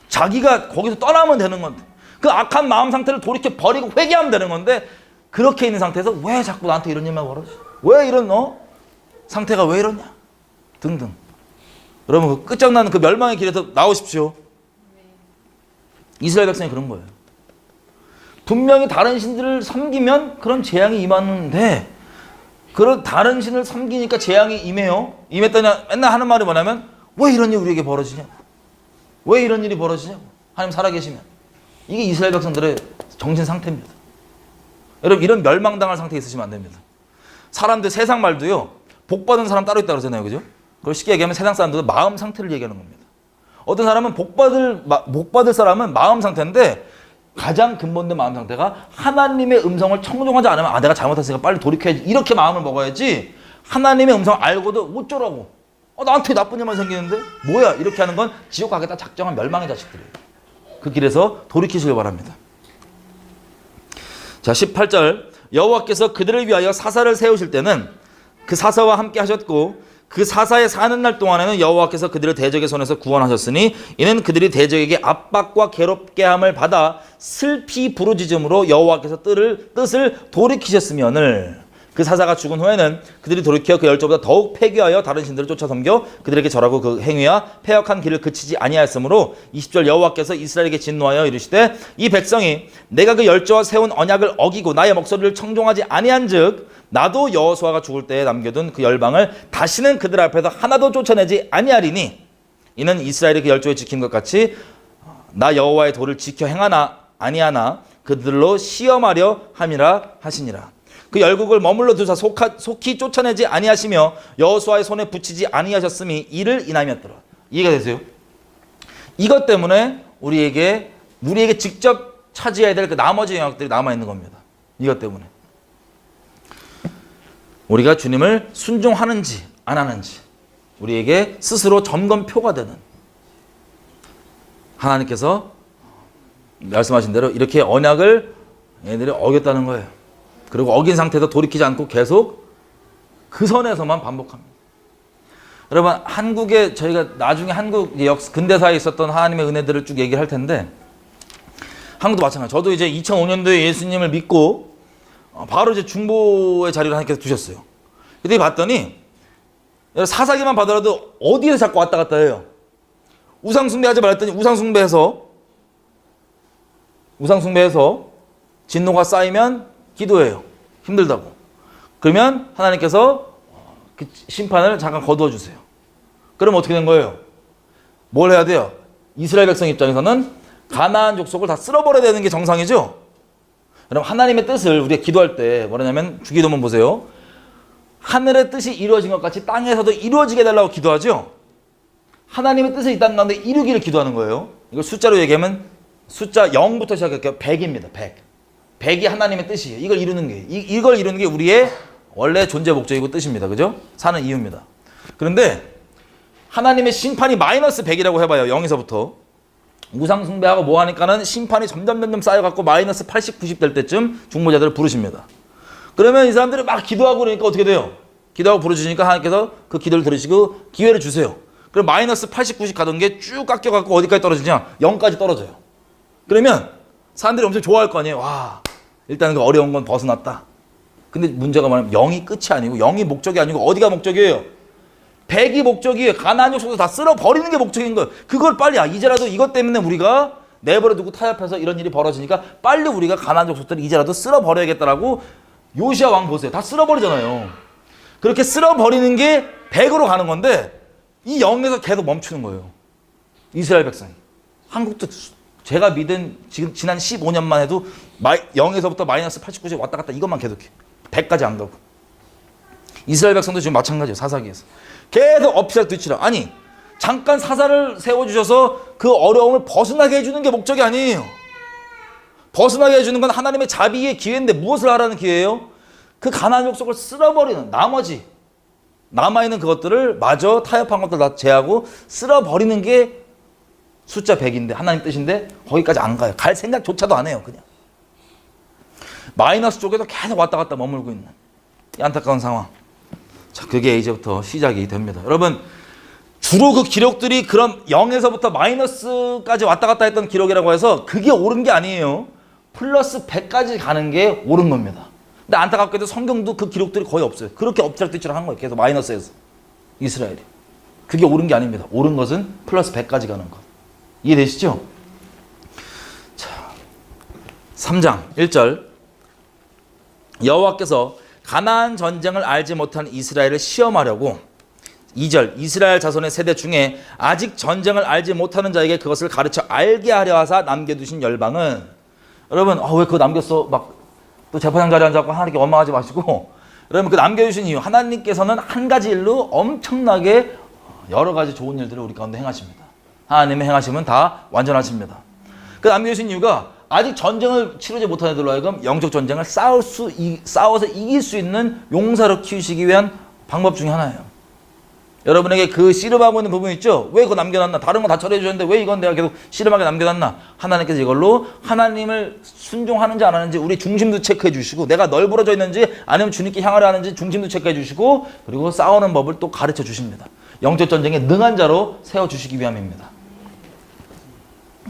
자기가 거기서 떠나면 되는 건데, 그 악한 마음 상태를 돌이켜 버리고 회개하면 되는 건데, 그렇게 있는 상태에서 왜 자꾸 나한테 이런 일만 벌어져? 왜 이런 상태가 왜 이러냐? 등등. 여러분, 그 끝장나는 그 멸망의 길에서 나오십시오. 이스라엘 백성이 그런 거예요. 분명히 다른 신들을 섬기면 그런 재앙이 임하는데, 그런 다른 신을 섬기니까 재앙이 임해요. 임했더니 맨날 하는 말이 뭐냐면, 왜 이런 일이 우리에게 벌어지냐고. 왜 이런 일이 벌어지냐고. 하나님 살아계시면. 이게 이스라엘 백성들의 정신 상태입니다. 여러분, 이런 멸망당할 상태에 있으시면 안 됩니다. 사람들, 세상 말도요, 복받은 사람 따로 있다고 그러잖아요. 그죠? 그걸 쉽게 얘기하면 세상 사람들은 마음 상태를 얘기하는 겁니다. 어떤 사람은 복받을 사람은 마음 상태인데, 가장 근본된 마음 상태가 하나님의 음성을 청종하지 않으면 내가 잘못했으니까 빨리 돌이켜야지, 이렇게 마음을 먹어야지, 하나님의 음성을 알고도 어쩌라고, 나한테 나쁜 일만 생기는데 뭐야, 이렇게 하는 건 지옥 가겠다 작정한 멸망의 자식들이에요. 그 길에서 돌이키시길 바랍니다. 자, 18절, 여호와께서 그들을 위하여 사사를 세우실 때는 그 사사와 함께 하셨고 그 사사에 사는 날 동안에는 여호와께서 그들을 대적의 손에서 구원하셨으니 이는 그들이 대적에게 압박과 괴롭게 함을 받아 슬피 부르짖음으로 여호와께서 뜻을 돌이키셨으면을. 그 사사가 죽은 후에는 그들이 돌이켜 그 열조보다 더욱 폐기하여 다른 신들을 쫓아 섬겨 그들에게 절하고 그 행위와 패역한 길을 그치지 아니하였으므로 20절, 여호와께서 이스라엘에게 진노하여 이르시되 이 백성이 내가 그 열조와 세운 언약을 어기고 나의 목소리를 청종하지 아니한즉 나도 여호수아가 죽을 때에 남겨둔 그 열방을 다시는 그들 앞에서 하나도 쫓아내지 아니하리니 이는 이스라엘이 그 열조에 지킨 것 같이 나 여호와의 도를 지켜 행하나 아니하나 그들로 시험하려 함이라 하시니라. 그 열국을 머물러 두사 속히 쫓아내지 아니하시며 여호수아의 손에 붙이지 아니하셨음이 이를 인함이었더라. 이해가 되세요? 이것 때문에 우리에게 직접 차지해야 될 그 나머지 영역들이 남아있는 겁니다. 이것 때문에 우리가 주님을 순종하는지 안 하는지 우리에게 스스로 점검표가 되는, 하나님께서 말씀하신 대로 이렇게 언약을 얘네들이 어겼다는 거예요. 그리고 어긴 상태에서 돌이키지 않고 계속 그 선에서만 반복합니다. 여러분, 한국에 저희가 나중에 한국 근대사에 있었던 하나님의 은혜들을 쭉 얘기를 할 텐데, 한국도 마찬가지. 저도 이제 2005년도에 예수님을 믿고 바로 이제 중보의 자리를 하나님께서 두셨어요. 그때 봤더니 사사기만 받아도 어디에서 자꾸 왔다 갔다 해요. 우상숭배하지 말랬더니 우상숭배해서 진노가 쌓이면 기도해요. 힘들다고. 그러면 하나님께서 그 심판을 잠깐 거두어 주세요. 그럼 어떻게 된 거예요? 뭘 해야 돼요? 이스라엘 백성 입장에서는 가나안 족속을 다 쓸어버려야 되는 게 정상이죠. 여러분, 하나님의 뜻을 우리가 기도할 때 뭐냐면, 주기도문 보세요. 하늘의 뜻이 이루어진 것 같이 땅에서도 이루어지게 해달라고 기도하죠. 하나님의 뜻을 이 땅 가운데 이루기를 기도하는 거예요. 이걸 숫자로 얘기하면 숫자 0부터 시작할게요. 100입니다. 100. 100이 하나님의 뜻이에요. 이걸 이루는 게 우리의 원래 존재 목적이고 뜻입니다. 그죠? 사는 이유입니다. 그런데 하나님의 심판이 마이너스 100이라고 해봐요. 0에서부터. 우상 숭배하고 뭐 하니까는 심판이 점점 쌓여갖고 마이너스 80, 90 될 때쯤 중보자들을 부르십니다. 그러면 이 사람들이 막 기도하고 그러니까 어떻게 돼요? 기도하고 부르시니까 하나님께서 그 기도를 들으시고 기회를 주세요. 그럼 마이너스 80, 90 가던 게 쭉 깎여갖고 어디까지 떨어지냐? 0까지 떨어져요. 그러면 사람들이 엄청 좋아할 거 아니에요. 와, 일단 그 어려운 건 벗어났다. 근데 문제가 뭐냐면 0이 끝이 아니고 0이 목적이 아니고 어디가 목적이에요? 100이 목적이에요. 가나안 족속도 다 쓸어버리는 게 목적인 거예요. 그걸 빨리 이제라도 이것 때문에 우리가 내버려두고 타협해서 이런 일이 벌어지니까 빨리 우리가 가나안 족속들을 이제라도 쓸어버려야겠다라고 요시야 왕 보세요. 다 쓸어버리잖아요. 그렇게 쓸어버리는 게 100으로 가는 건데 이 0에서 계속 멈추는 거예요. 이스라엘 백성이. 한국도 제가 믿은 지금 지난 15년만 해도 0에서부터 마이너스 89에 왔다 갔다 이것만 계속해. 100까지 안 가고. 이스라엘 백성도 지금 마찬가지예요. 사사기에서. 계속 엎치락 뒤치락. 아니 잠깐 사사를 세워주셔서 그 어려움을 벗어나게 해주는 게 목적이 아니에요. 벗어나게 해주는 건 하나님의 자비의 기회인데 무엇을 하라는 기회예요? 그 가나안 족속을 쓸어버리는 나머지 남아있는 그것들을 마저 타협한 것들 다 제하고 쓸어버리는 게 숫자 100인데 하나님 뜻인데 거기까지 안 가요. 갈 생각조차도 안 해요. 그냥 마이너스 쪽에도 계속 왔다 갔다 머물고 있는 이 안타까운 상황. 자, 그게 이제부터 시작이 됩니다. 여러분 주로 그 기록들이 그런 0에서부터 마이너스까지 왔다 갔다 했던 기록이라고 해서 그게 옳은 게 아니에요. 플러스 100까지 가는 게 옳은 겁니다. 근데 안타깝게도 성경도 그 기록들이 거의 없어요. 그렇게 엎치락뒤치락 한 거예요. 계속 마이너스에서. 이스라엘이. 그게 옳은 게 아닙니다. 옳은 것은 플러스 100까지 가는 것. 이해되시죠? 자, 3장 1절. 여호와께서 가나안 전쟁을 알지 못한 이스라엘을 시험하려고 2절. 이스라엘 자손의 세대 중에 아직 전쟁을 알지 못하는 자에게 그것을 가르쳐 알게 하려 하사 남겨두신 열방은, 여러분 왜 그거 남겼어? 막 또 재판장 자리에 앉아서 하나님께 원망하지 마시고, 여러분 그 남겨주신 이유, 하나님께서는 한 가지 일로 엄청나게 여러 가지 좋은 일들을 우리 가운데 행하십니다. 하나님의 행하심은 다 완전하십니다. 그 남겨주신 이유가 아직 전쟁을 치르지 못한 애들로 하여금 영적 전쟁을 싸워서 이길 수 있는 용사로 키우시기 위한 방법 중에 하나예요. 여러분에게 그 씨름하고 있는 부분 있죠? 왜 그거 남겨놨나? 다른 거 다 처리해 주셨는데 왜 이건 내가 계속 씨름하게 남겨놨나? 하나님께서 이걸로 하나님을 순종하는지 안 하는지 우리 중심도 체크해 주시고, 내가 널브러져 있는지 아니면 주님께 향하려 하는지 중심도 체크해 주시고, 그리고 싸우는 법을 또 가르쳐 주십니다. 영적 전쟁에 능한 자로 세워주시기 위함입니다.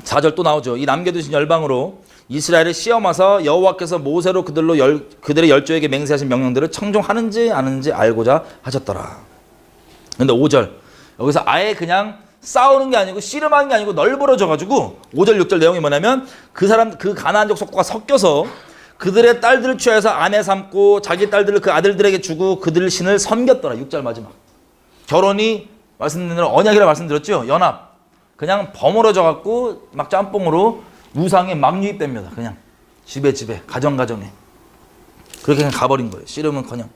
4절 또 나오죠. 이 남겨두신 열방으로 이스라엘을 시험하사 여호와께서 모세로 그들의 열조에게 맹세하신 명령들을 청종하는지 안 하는지 알고자 하셨더라. 근데 5절 여기서 아예 그냥 싸우는 게 아니고 씨름하는 게 아니고 널브러져 가지고 5절 6절 내용이 뭐냐면 그 가나안족 속과 섞여서 그들의 딸들을 취하여서 아내 삼고 자기 딸들을 그 아들들에게 주고 그들 신을 섬겼더라. 6절 마지막. 결혼이 말씀드린 대로 언약이라 말씀드렸죠. 연합. 그냥 버무러져 갖고 막 짬뽕으로 우상에 막 유입됩니다. 그냥 집에 가정에 그렇게 그냥 가버린 거예요. 씨름은커녕.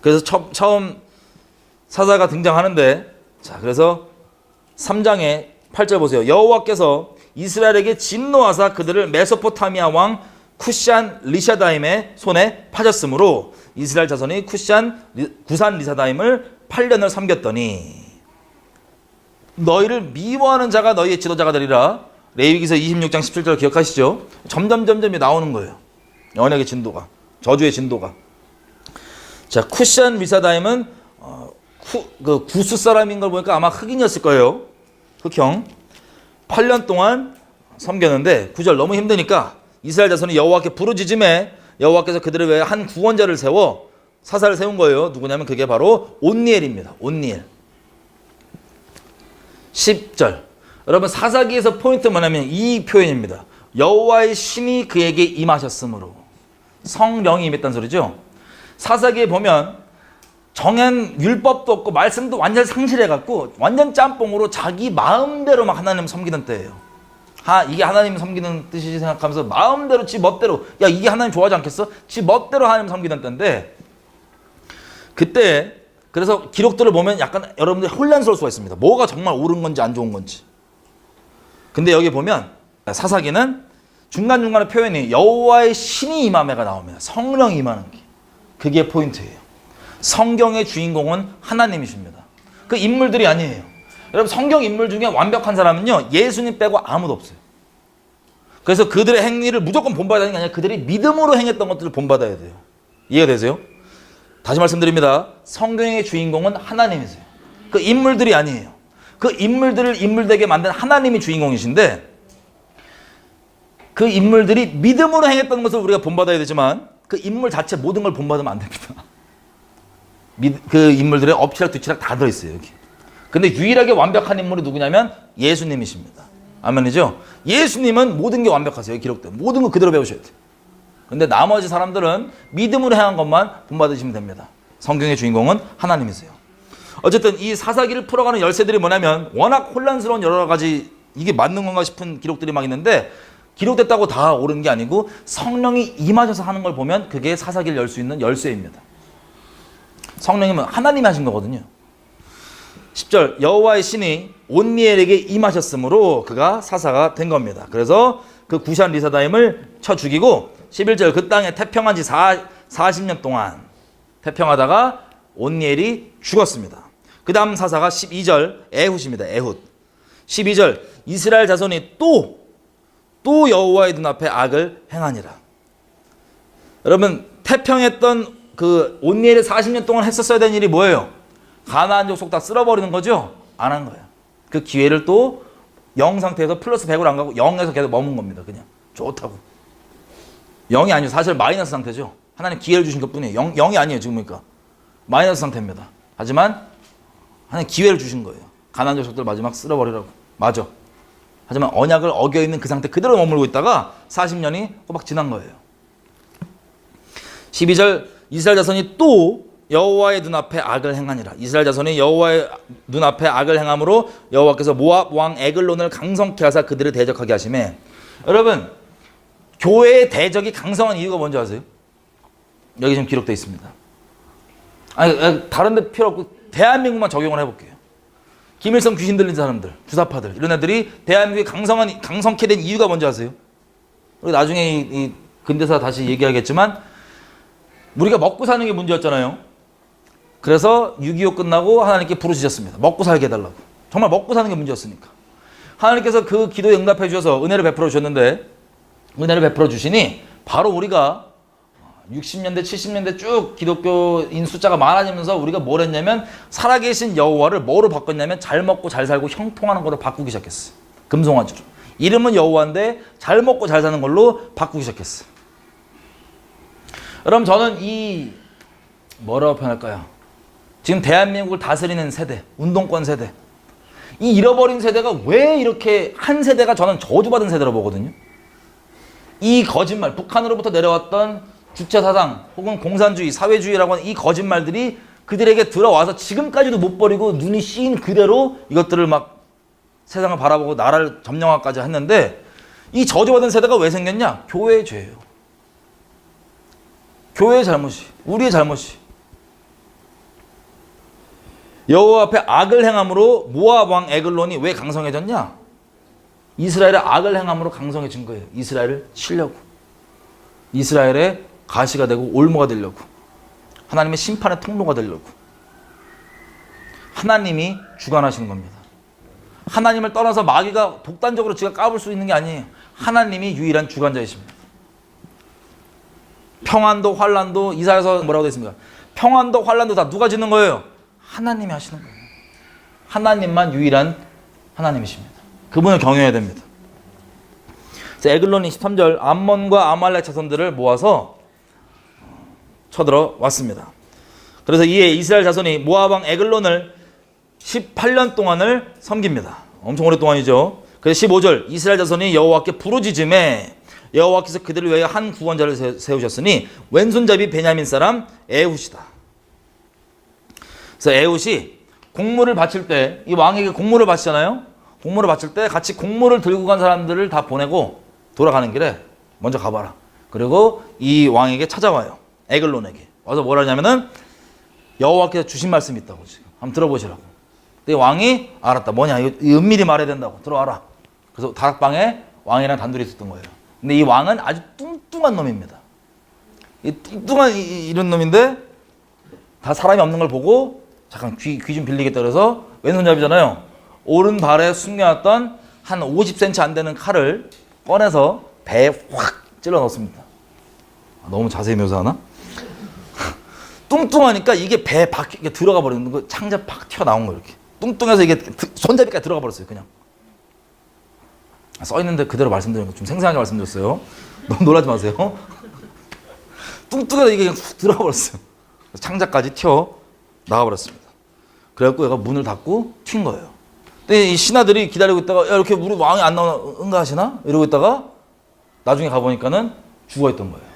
그래서 처음 사사가 등장하는데, 자 그래서 3장에 8절 보세요. 여호와께서 이스라엘에게 진노하사 그들을 메소포타미아 왕 쿠샨 리샤다임의 손에 파졌으므로 이스라엘 자손이 구산 리사다임을 8년을 섬겼더니 너희를 미워하는 자가 너희의 지도자가 되리라. 레위기서 26장 17절 기억하시죠? 점점 나오는 거예요. 언약의 진도가, 저주의 진도가. 자, 쿠샨 리사다임은 그 구스 사람인 걸 보니까 아마 흑인이었을 거예요. 흑형. 8년 동안 섬겼는데 9절 너무 힘드니까 이스라엘 자손이 여호와께 부르짖음에 여호와께서 그들을 위해 한 구원자를 세워 사사를 세운 거예요. 누구냐면 그게 바로 온니엘입니다. 온니엘. 10절. 여러분 사사기에서 포인트 뭐냐면 이 표현입니다. 여호와의 신이 그에게 임하셨으므로. 성령이 임했다는 소리죠. 사사기에 보면 정한 율법도 없고 말씀도 완전 상실해갖고 완전 짬뽕으로 자기 마음대로 막 하나님 섬기는 때예요. 이게 하나님 섬기는 뜻이지 생각하면서 마음대로 지 멋대로, 야 이게 하나님 좋아하지 않겠어? 지 멋대로 하나님 섬기는 때인데, 그때 그래서 기록들을 보면 약간 여러분들이 혼란스러울 수가 있습니다. 뭐가 정말 옳은 건지 안 좋은 건지. 근데 여기 보면 사사기는 중간중간에 표현이 여호와의 신이 임함에가 나옵니다. 성령이 임하는 게. 그게 포인트예요. 성경의 주인공은 하나님이십니다. 그 인물들이 아니에요. 여러분 성경 인물 중에 완벽한 사람은요 예수님 빼고 아무도 없어요. 그래서 그들의 행위를 무조건 본받아야 하는 게 아니라 그들이 믿음으로 행했던 것들을 본받아야 돼요. 이해가 되세요? 다시 말씀드립니다. 성경의 주인공은 하나님이세요. 그 인물들이 아니에요. 그 인물들을 인물되게 만든 하나님이 주인공이신데 그 인물들이 믿음으로 행했던 것을 우리가 본받아야 되지만 그 인물 자체 모든 걸 본받으면 안 됩니다. 그 인물들의 엎치락 뒤치락 다 들어있어요 여기. 근데 유일하게 완벽한 인물이 누구냐면 예수님이십니다. 아멘이죠? 예수님은 모든 게 완벽하세요. 기록된 모든 거 그대로 배우셔야 돼요. 근데 나머지 사람들은 믿음으로 행한 것만 본받으시면 됩니다. 성경의 주인공은 하나님이세요. 어쨌든 이 사사기를 풀어가는 열쇠들이 뭐냐면 워낙 혼란스러운 여러 가지 이게 맞는 건가 싶은 기록들이 막 있는데 기록됐다고 다 옳은 게 아니고 성령이 임하셔서 하는 걸 보면 그게 사사기를 열 수 있는 열쇠입니다. 성령님은 하나님이 하신 거거든요. 10절 여호와의 신이 온니엘에게 임하셨으므로 그가 사사가 된 겁니다. 그래서 그 구산 리사다임을 쳐 죽이고 11절 그 땅에 태평한 지 40년 동안 태평하다가 온니엘이 죽었습니다. 그 다음 사사가 12절 에훗입니다. 에훗 12절 이스라엘 자손이 또 여호와의 눈앞에 악을 행하니라. 여러분 태평했던 그 온니엘이 40년 동안 했었어야 되는 일이 뭐예요? 가나안 족속 다 쓸어버리는 거죠? 안 한 거예요. 그 기회를 또 0 상태에서 플러스 100으로 안 가고 0에서 계속 머문 겁니다. 그냥 좋다고. 0이 아니에요. 사실 마이너스 상태죠. 하나님 기회를 주신 것뿐이에요. 0이 아니에요. 지금 보니까 마이너스 상태입니다. 하지만 하나님 기회를 주신 거예요. 가나안 족속들 마지막 쓸어버리라고. 맞아. 하지만 언약을 어겨있는 그 상태 그대로 머물고 있다가 40년이 꼬박 지난 거예요. 12절 이스라엘 자손이 또 여호와의 눈앞에 악을 행하니라. 이스라엘 자손이 여호와의 눈앞에 악을 행함으로 여호와께서 모압 왕 에글론을 강성케 하사 그들을 대적하게 하시매. 여러분 교회의 대적이 강성한 이유가 뭔지 아세요? 여기 지금 기록되어 있습니다. 아니 다른 데 필요 없고 대한민국만 적용을 해볼게요. 김일성 귀신 들린 사람들, 주사파들 이런 애들이 대한민국이 강성케 된 이유가 뭔지 아세요? 그리고 나중에 이 근대사 다시 얘기하겠지만 우리가 먹고 사는 게 문제였잖아요. 그래서 6.25 끝나고 하나님께 부르짖었습니다. 먹고 살게 해달라고. 정말 먹고 사는 게 문제였으니까. 하나님께서 그 기도에 응답해 주셔서 은혜를 베풀어 주셨는데 은혜를 베풀어 주시니 바로 우리가 60년대 70년대 쭉 기독교인 숫자가 많아지면서 우리가 뭘 했냐면 살아계신 여호와를 뭐로 바꿨냐면 잘 먹고 잘 살고 형통하는 걸로 바꾸기 시작했어요. 금송아지로. 이름은 여호와인데 잘 먹고 잘 사는 걸로 바꾸기 시작했어요. 여러분 저는 이 뭐라고 표현할까요? 지금 대한민국을 다스리는 세대, 운동권 세대 이 잃어버린 세대가 왜 이렇게 한 세대가 저는 저주받은 세대로 보거든요. 이 거짓말, 북한으로부터 내려왔던 주체사상 혹은 공산주의, 사회주의라고 하는 이 거짓말들이 그들에게 들어와서 지금까지도 못 버리고 눈이 씌인 그대로 이것들을 막 세상을 바라보고 나라를 점령하기까지 했는데 이 저주받은 세대가 왜 생겼냐? 교회의 죄예요. 교회의 잘못이, 우리의 잘못이. 여호와 앞에 악을 행함으로 모압 왕 에글론이 왜 강성해졌냐? 이스라엘의 악을 행함으로 강성해진 거예요. 이스라엘을 치려고. 이스라엘의 가시가 되고 올무가 되려고. 하나님의 심판의 통로가 되려고. 하나님이 주관하시는 겁니다. 하나님을 떠나서 마귀가 독단적으로 지가 까불 수 있는 게 아니에요. 하나님이 유일한 주관자이십니다. 평안도 환란도 이사야서 뭐라고 되어 있습니까? 평안도 환란도 다 누가 짓는 거예요? 하나님이 하시는 거예요. 하나님만 유일한 하나님이십니다. 그분을 경외해야 됩니다. 그래서 에글론이 13절 암몬과 아말렉 자손들을 모아서 쳐들어 왔습니다. 그래서 이에 이스라엘 자손이 모압 왕 에글론을 18년 동안을 섬깁니다. 엄청 오랫동안이죠. 그래서 15절 이스라엘 자손이 여호와께 부르짖음에 여호와께서 그들을 위하여 한 구원자를 세우셨으니 왼손잡이 베냐민 사람 에훗이다. 그래서 에훗이 공물을 바칠 때 이 왕에게 공물을 바치잖아요. 공물을 바칠 때 같이 공물을 들고 간 사람들을 다 보내고 돌아가는 길에 먼저 가봐라. 그리고 이 왕에게 찾아와요. 에글론에게 와서 뭐라 하냐면은 여호와께서 주신 말씀이 있다고 지금 한번 들어보시라고. 근데 왕이 알았다. 뭐냐? 이거 은밀히 말해야 된다고. 들어와라. 그래서 다락방에 왕이랑 단둘이 있었던 거예요. 근데 이 왕은 아주 뚱뚱한 놈입니다. 이 뚱뚱한 이런 놈인데 다 사람이 없는 걸 보고 잠깐 귀 좀 빌리겠다 그래서 왼손잡이잖아요. 오른발에 숨겨놨던 한 50cm 안 되는 칼을 꺼내서 배에 확 찔러 넣습니다. 너무 자세히 묘사하나? 뚱뚱하니까 이게 배에 이렇게 들어가 버리는 거, 창자 팍 튀어나온 거 이렇게. 뚱뚱해서 이게 손잡이까지 들어가 버렸어요, 그냥. 써있는데 그대로 말씀드리는 거 좀 생생하게 말씀드렸어요. 너무 놀라지 마세요. 뚱뚱해서 이게 그냥 훅 들어가 버렸어요. 창자까지 튀어 나가버렸습니다. 그래갖고 얘가 문을 닫고 튄 거예요. 근데 이 신하들이 기다리고 있다가, 야, 이렇게 우리 왕이 안 나오나 응가하시나? 이러고 있다가 나중에 가보니까는 죽어있던 거예요.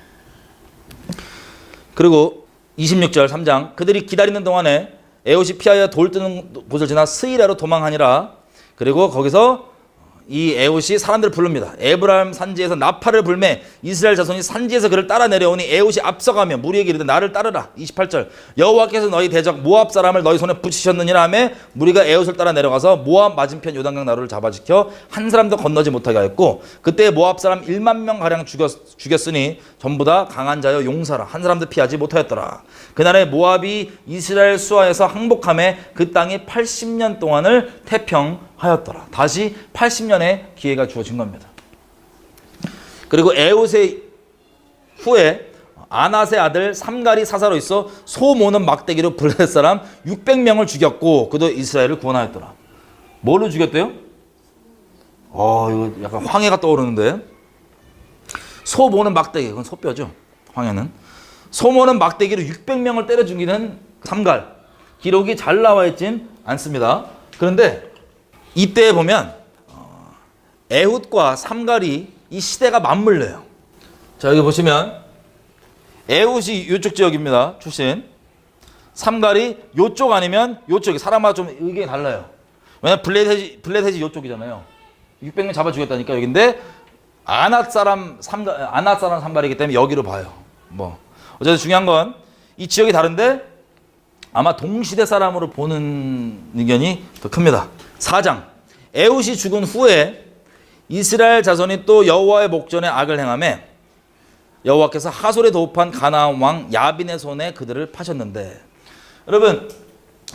그리고 26절 3장, 그들이 기다리는 동안에 에봇이 피하여 돌 뜨는 곳을 지나 스이라로 도망하니라. 그리고 거기서 이 에봇이 사람들을 부릅니다. 에브라임 산지에서 나팔을 불매 이스라엘 자손이 산지에서 그를 따라 내려오니 에봇이 앞서가며 무리에게 이르되 나를 따르라. 28절, 여호와께서 너희 대적 모압 사람을 너희 손에 붙이셨느니라 하매 무리가 에봇을 따라 내려가서 모압 맞은편 요단강 나루를 잡아지켜 한 사람도 건너지 못하게 하였고, 그때 모압 사람 1만 명 가량 죽였으니 전부 다 강한 자여 용사라. 한 사람도 피하지 못하였더라. 그날에 모압이 이스라엘 수하에서 항복함에 그 땅이 80년 동안을 태평하였더라. 다시 80년의 기회가 주어진 겁니다. 그리고 에봇의 후에 아낫의 아들 삼갈이 사사로 있어 소 모는 막대기로 블레셋 사람 600명을 죽였고 그도 이스라엘을 구원하였더라. 뭘로 죽였대요? 이거 약간 황해가 떠오르는데. 소 모는 막대기, 그건 소뼈죠. 황해는. 소 모는 막대기로 600명을 때려 죽이는 삼갈. 기록이 잘 나와 있진 않습니다. 그런데 이때 보면 에훗과 삼갈이 이 시대가 맞물려요. 자, 여기 보시면 에훗이 이쪽 지역입니다. 출신. 삼갈이 이쪽 아니면 이쪽이. 사람마다 좀 의견이 달라요. 왜냐면 블레셋이 이쪽이잖아요. 600명 잡아 죽였다니까 여기인데 아낫 사람 삼갈이기 때문에 여기로 봐요. 어쨌든 중요한 건 이 지역이 다른데 아마 동시대 사람으로 보는 의견이 더 큽니다. 4장, 에훗이 죽은 후에 이스라엘 자손이 또 여호와의 목전에 악을 행하매 여호와께서 하솔에 도읍한 가나안 왕 야빈의 손에 그들을 파셨는데, 여러분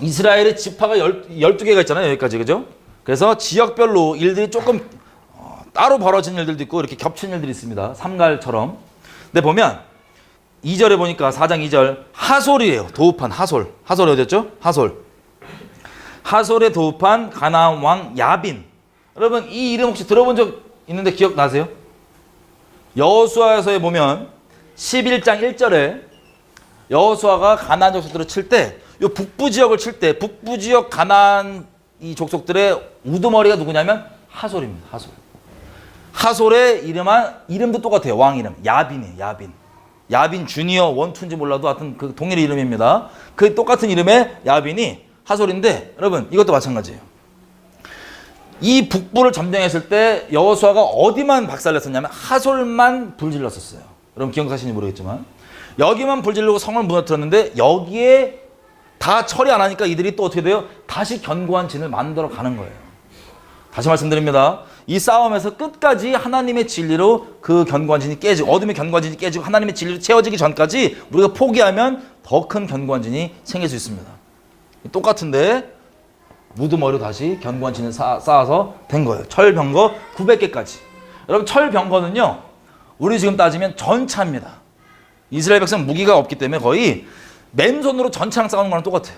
이스라엘의 지파가 12개가 있잖아요. 여기까지, 그죠? 그래서 지역별로 일들이 조금 따로 벌어진 일들도 있고 이렇게 겹친 일들이 있습니다. 삼갈처럼. 근데 보면 2절에 보니까 4장 2절 하솔이에요. 도읍한 하솔. 하솔이 어디였죠? 하솔. 하솔에 도읍한 가나안 왕 야빈. 여러분 이 이름 혹시 들어본 적 있는데 기억나세요? 여호수아서에 보면 11장 1절에 여호수아가 가나안 족속들을 칠 때, 이 북부 지역을 칠 때 북부 지역 가나안 이 족속들의 우두머리가 누구냐면 하솔입니다. 하솔. 하솔의 이름도 똑같아요. 왕 이름 야빈이에요. 야빈. 야빈 주니어 1, 2인지 몰라도 하여튼 그 동일 이름입니다. 그 똑같은 이름의 야빈이 하솔인데, 여러분 이것도 마찬가지예요. 이 북부를 점령했을 때 여호수아가 어디만 박살냈었냐면 하솔만 불질렀었어요. 여러분 기억하시는지 모르겠지만 여기만 불지르고 성을 무너뜨렸는데 여기에 다 처리 안 하니까 이들이 또 어떻게 돼요? 다시 견고한 진을 만들어 가는 거예요. 다시 말씀드립니다. 이 싸움에서 끝까지 하나님의 진리로 그 견고한 진이 깨지고, 어둠의 견고한 진이 깨지고 하나님의 진리로 채워지기 전까지 우리가 포기하면 더 큰 견고한 진이 생길 수 있습니다. 똑같은데 무드머리로 다시 견고한 진을 쌓아서 된 거예요. 철병거 900개까지. 여러분 철병거는요, 우리 지금 따지면 전차입니다. 이스라엘 백성 무기가 없기 때문에 거의 맨손으로 전차랑 싸우는 거랑 똑같아요.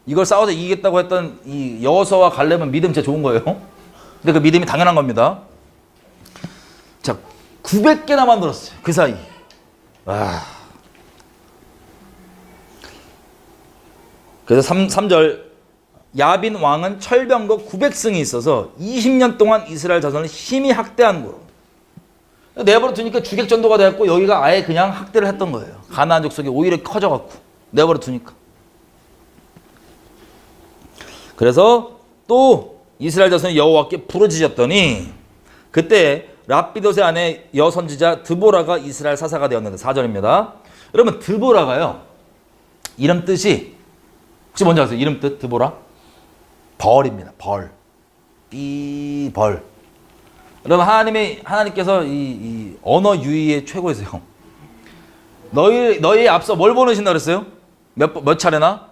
이걸 싸워서 이기겠다고 했던 이 여호수아와 갈렙은 믿음 진짜 좋은 거예요. 근데 그 믿음이 당연한 겁니다. 자, 900개나 만들었어요. 그 사이. 와. 그래서 3절, 야빈 왕은 철병거 900승이 있어서 20년 동안 이스라엘 자손을 심히 학대한 거로. 내버려 두니까 주객전도가 되었고 여기가 아예 그냥 학대를 했던 거예요. 가나안 족속이 오히려 커져갖고 내버려 두니까. 그래서 또 이스라엘 자손이 여호와께 부르짖었더니 그때 랍비돗의 아내 여선지자 드보라가 이스라엘 사사가 되었는데, 4절입니다. 여러분 드보라가요, 이름 뜻이 혹시 뭔지 아세요? 이름 뜻 드보라? 벌입니다. 벌. 벌. 여러분 하나님께서 이 언어 유희의 최고이세요. 너희 앞서 뭘 보내신다 그랬어요? 몇 차례나?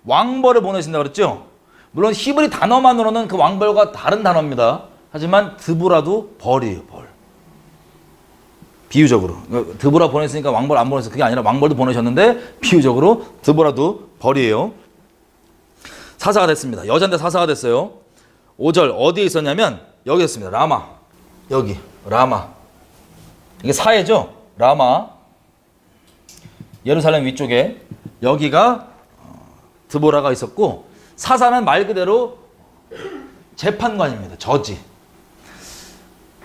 왕벌을 보내신다 그랬죠? 물론 히브리 단어만으로는 그 왕벌과 다른 단어입니다. 하지만 드보라도 벌이에요. 벌. 비유적으로. 드보라 보냈으니까 왕벌 안 보냈어. 그게 아니라 왕벌도 보내셨는데 비유적으로 드보라도 벌이에요. 사사가 됐습니다. 여자인데 사사가 됐어요. 5절 어디에 있었냐면 여기 있습니다. 라마. 여기 라마. 이게 사해죠. 라마. 예루살렘 위쪽에 여기가 드보라가 있었고, 사사는 말 그대로 재판관입니다. 저지.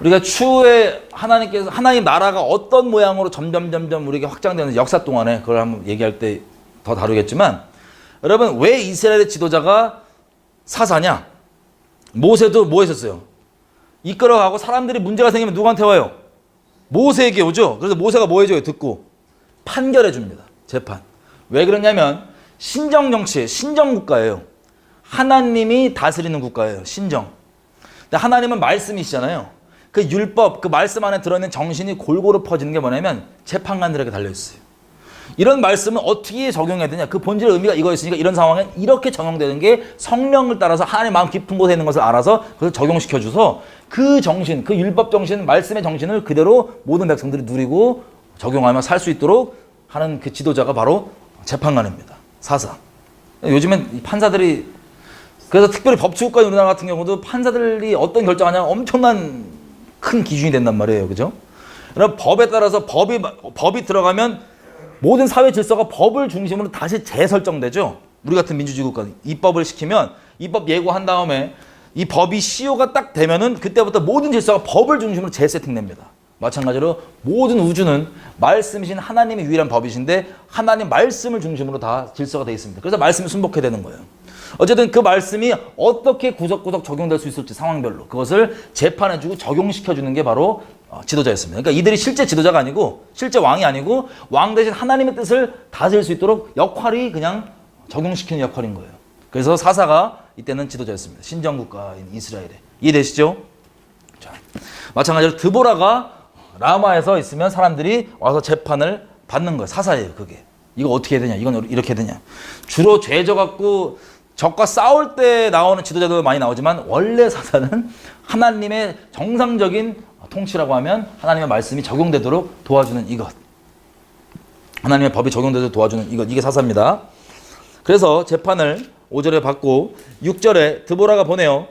우리가 추후에 하나님께서 하나님 나라가 어떤 모양으로 점점 우리에게 확장되는 역사 동안에 그걸 한번 얘기할 때 더 다루겠지만, 여러분 왜 이스라엘의 지도자가 사사냐? 모세도 뭐 했었어요? 이끌어가고 사람들이 문제가 생기면 누구한테 와요? 모세에게 오죠. 그래서 모세가 뭐 해줘요? 듣고 판결해 줍니다. 재판. 왜 그러냐면 신정 정치, 신정 국가예요. 하나님이 다스리는 국가예요. 신정. 근데 하나님은 말씀이시잖아요. 그 율법, 그 말씀 안에 들어있는 정신이 골고루 퍼지는 게 뭐냐면 재판관들에게 달려있어요. 이런 말씀은 어떻게 적용해야 되냐? 그 본질의 의미가 이거였으니까 이런 상황엔 이렇게 적용되는 게 성령을 따라서 하나님의 마음 깊은 곳에 있는 것을 알아서 그걸 적용시켜줘서 그 정신, 그 율법 정신, 말씀의 정신을 그대로 모든 백성들이 누리고 적용하며 살 수 있도록 하는 그 지도자가 바로 재판관입니다. 사사. 요즘엔 판사들이, 그래서 특별히 법치국가인 우리나라 같은 경우도 판사들이 어떤 결정하냐면 엄청난 큰 기준이 된단 말이에요. 그죠? 그럼 법에 따라서 법이 들어가면 모든 사회 질서가 법을 중심으로 다시 재설정되죠. 우리 같은 민주주의 국가 입법을 시키면 입법 예고한 다음에 이 법이 시효가 딱 되면은 그때부터 모든 질서가 법을 중심으로 재세팅됩니다. 마찬가지로 모든 우주는 말씀이신 하나님의 유일한 법이신데 하나님 말씀을 중심으로 다 질서가 되어 있습니다. 그래서 말씀이 순복해야 되는 거예요. 어쨌든 그 말씀이 어떻게 구석구석 적용될 수 있을지 상황별로 그것을 재판해주고 적용시켜주는 게 바로 지도자였습니다. 그러니까 이들이 실제 지도자가 아니고 실제 왕이 아니고 왕 대신 하나님의 뜻을 다스릴 수 있도록 역할이 그냥 적용시키는 역할인 거예요. 그래서 사사가 이때는 지도자였습니다. 신정국가인 이스라엘에. 이해되시죠? 자, 마찬가지로 드보라가 라마에서 있으면 사람들이 와서 재판을 받는 거예요. 사사예요, 그게. 이거 어떻게 해야 되냐? 이건 이렇게 해야 되냐? 주로 죄져갖고 적과 싸울 때 나오는 지도자도 많이 나오지만 원래 사사는 하나님의 정상적인 통치라고 하면 하나님의 말씀이 적용되도록 도와주는 이것. 하나님의 법이 적용되도록 도와주는 이것. 이게 사사입니다. 그래서 재판을 5절에 받고 6절에 드보라가 보내요.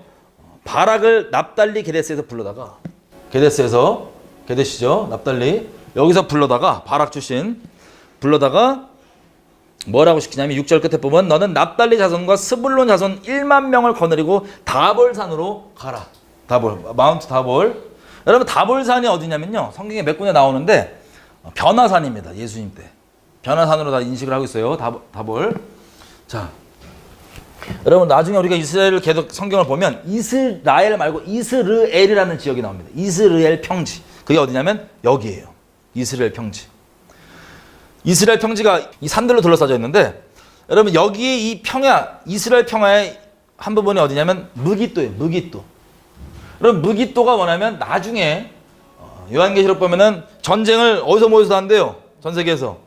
바락을 납달리 게데스에서 불러다가 게데시죠. 납달리. 여기서 불러다가 바락 출신 불러다가 뭐라고 시키냐면 6절 끝에 보면 너는 납달리 자손과 스불론 자손 1만 명을 거느리고 다볼산으로 가라. 다볼, 마운트 다볼. 여러분 다볼산이 어디냐면요. 성경에 몇 군데 나오는데 변화산입니다. 예수님 때. 변화산으로 다 인식을 하고 있어요. 다볼. 자, 여러분 나중에 우리가 이스라엘을 계속 성경을 보면 이스라엘 말고 이스르엘이라는 지역이 나옵니다. 이스라엘 평지. 그게 어디냐면 여기예요. 이스라엘 평지. 이스라엘 평지가 이 산들로 둘러싸져 있는데 여러분 여기에 이 평야, 이스라엘 평야의 한 부분이 어디냐면 무깃도예요. 무깃도. 여러분 무깃도가 뭐냐면 나중에 요한계시록 보면은 전쟁을 어디서 모여서 한대요? 전 세계에서.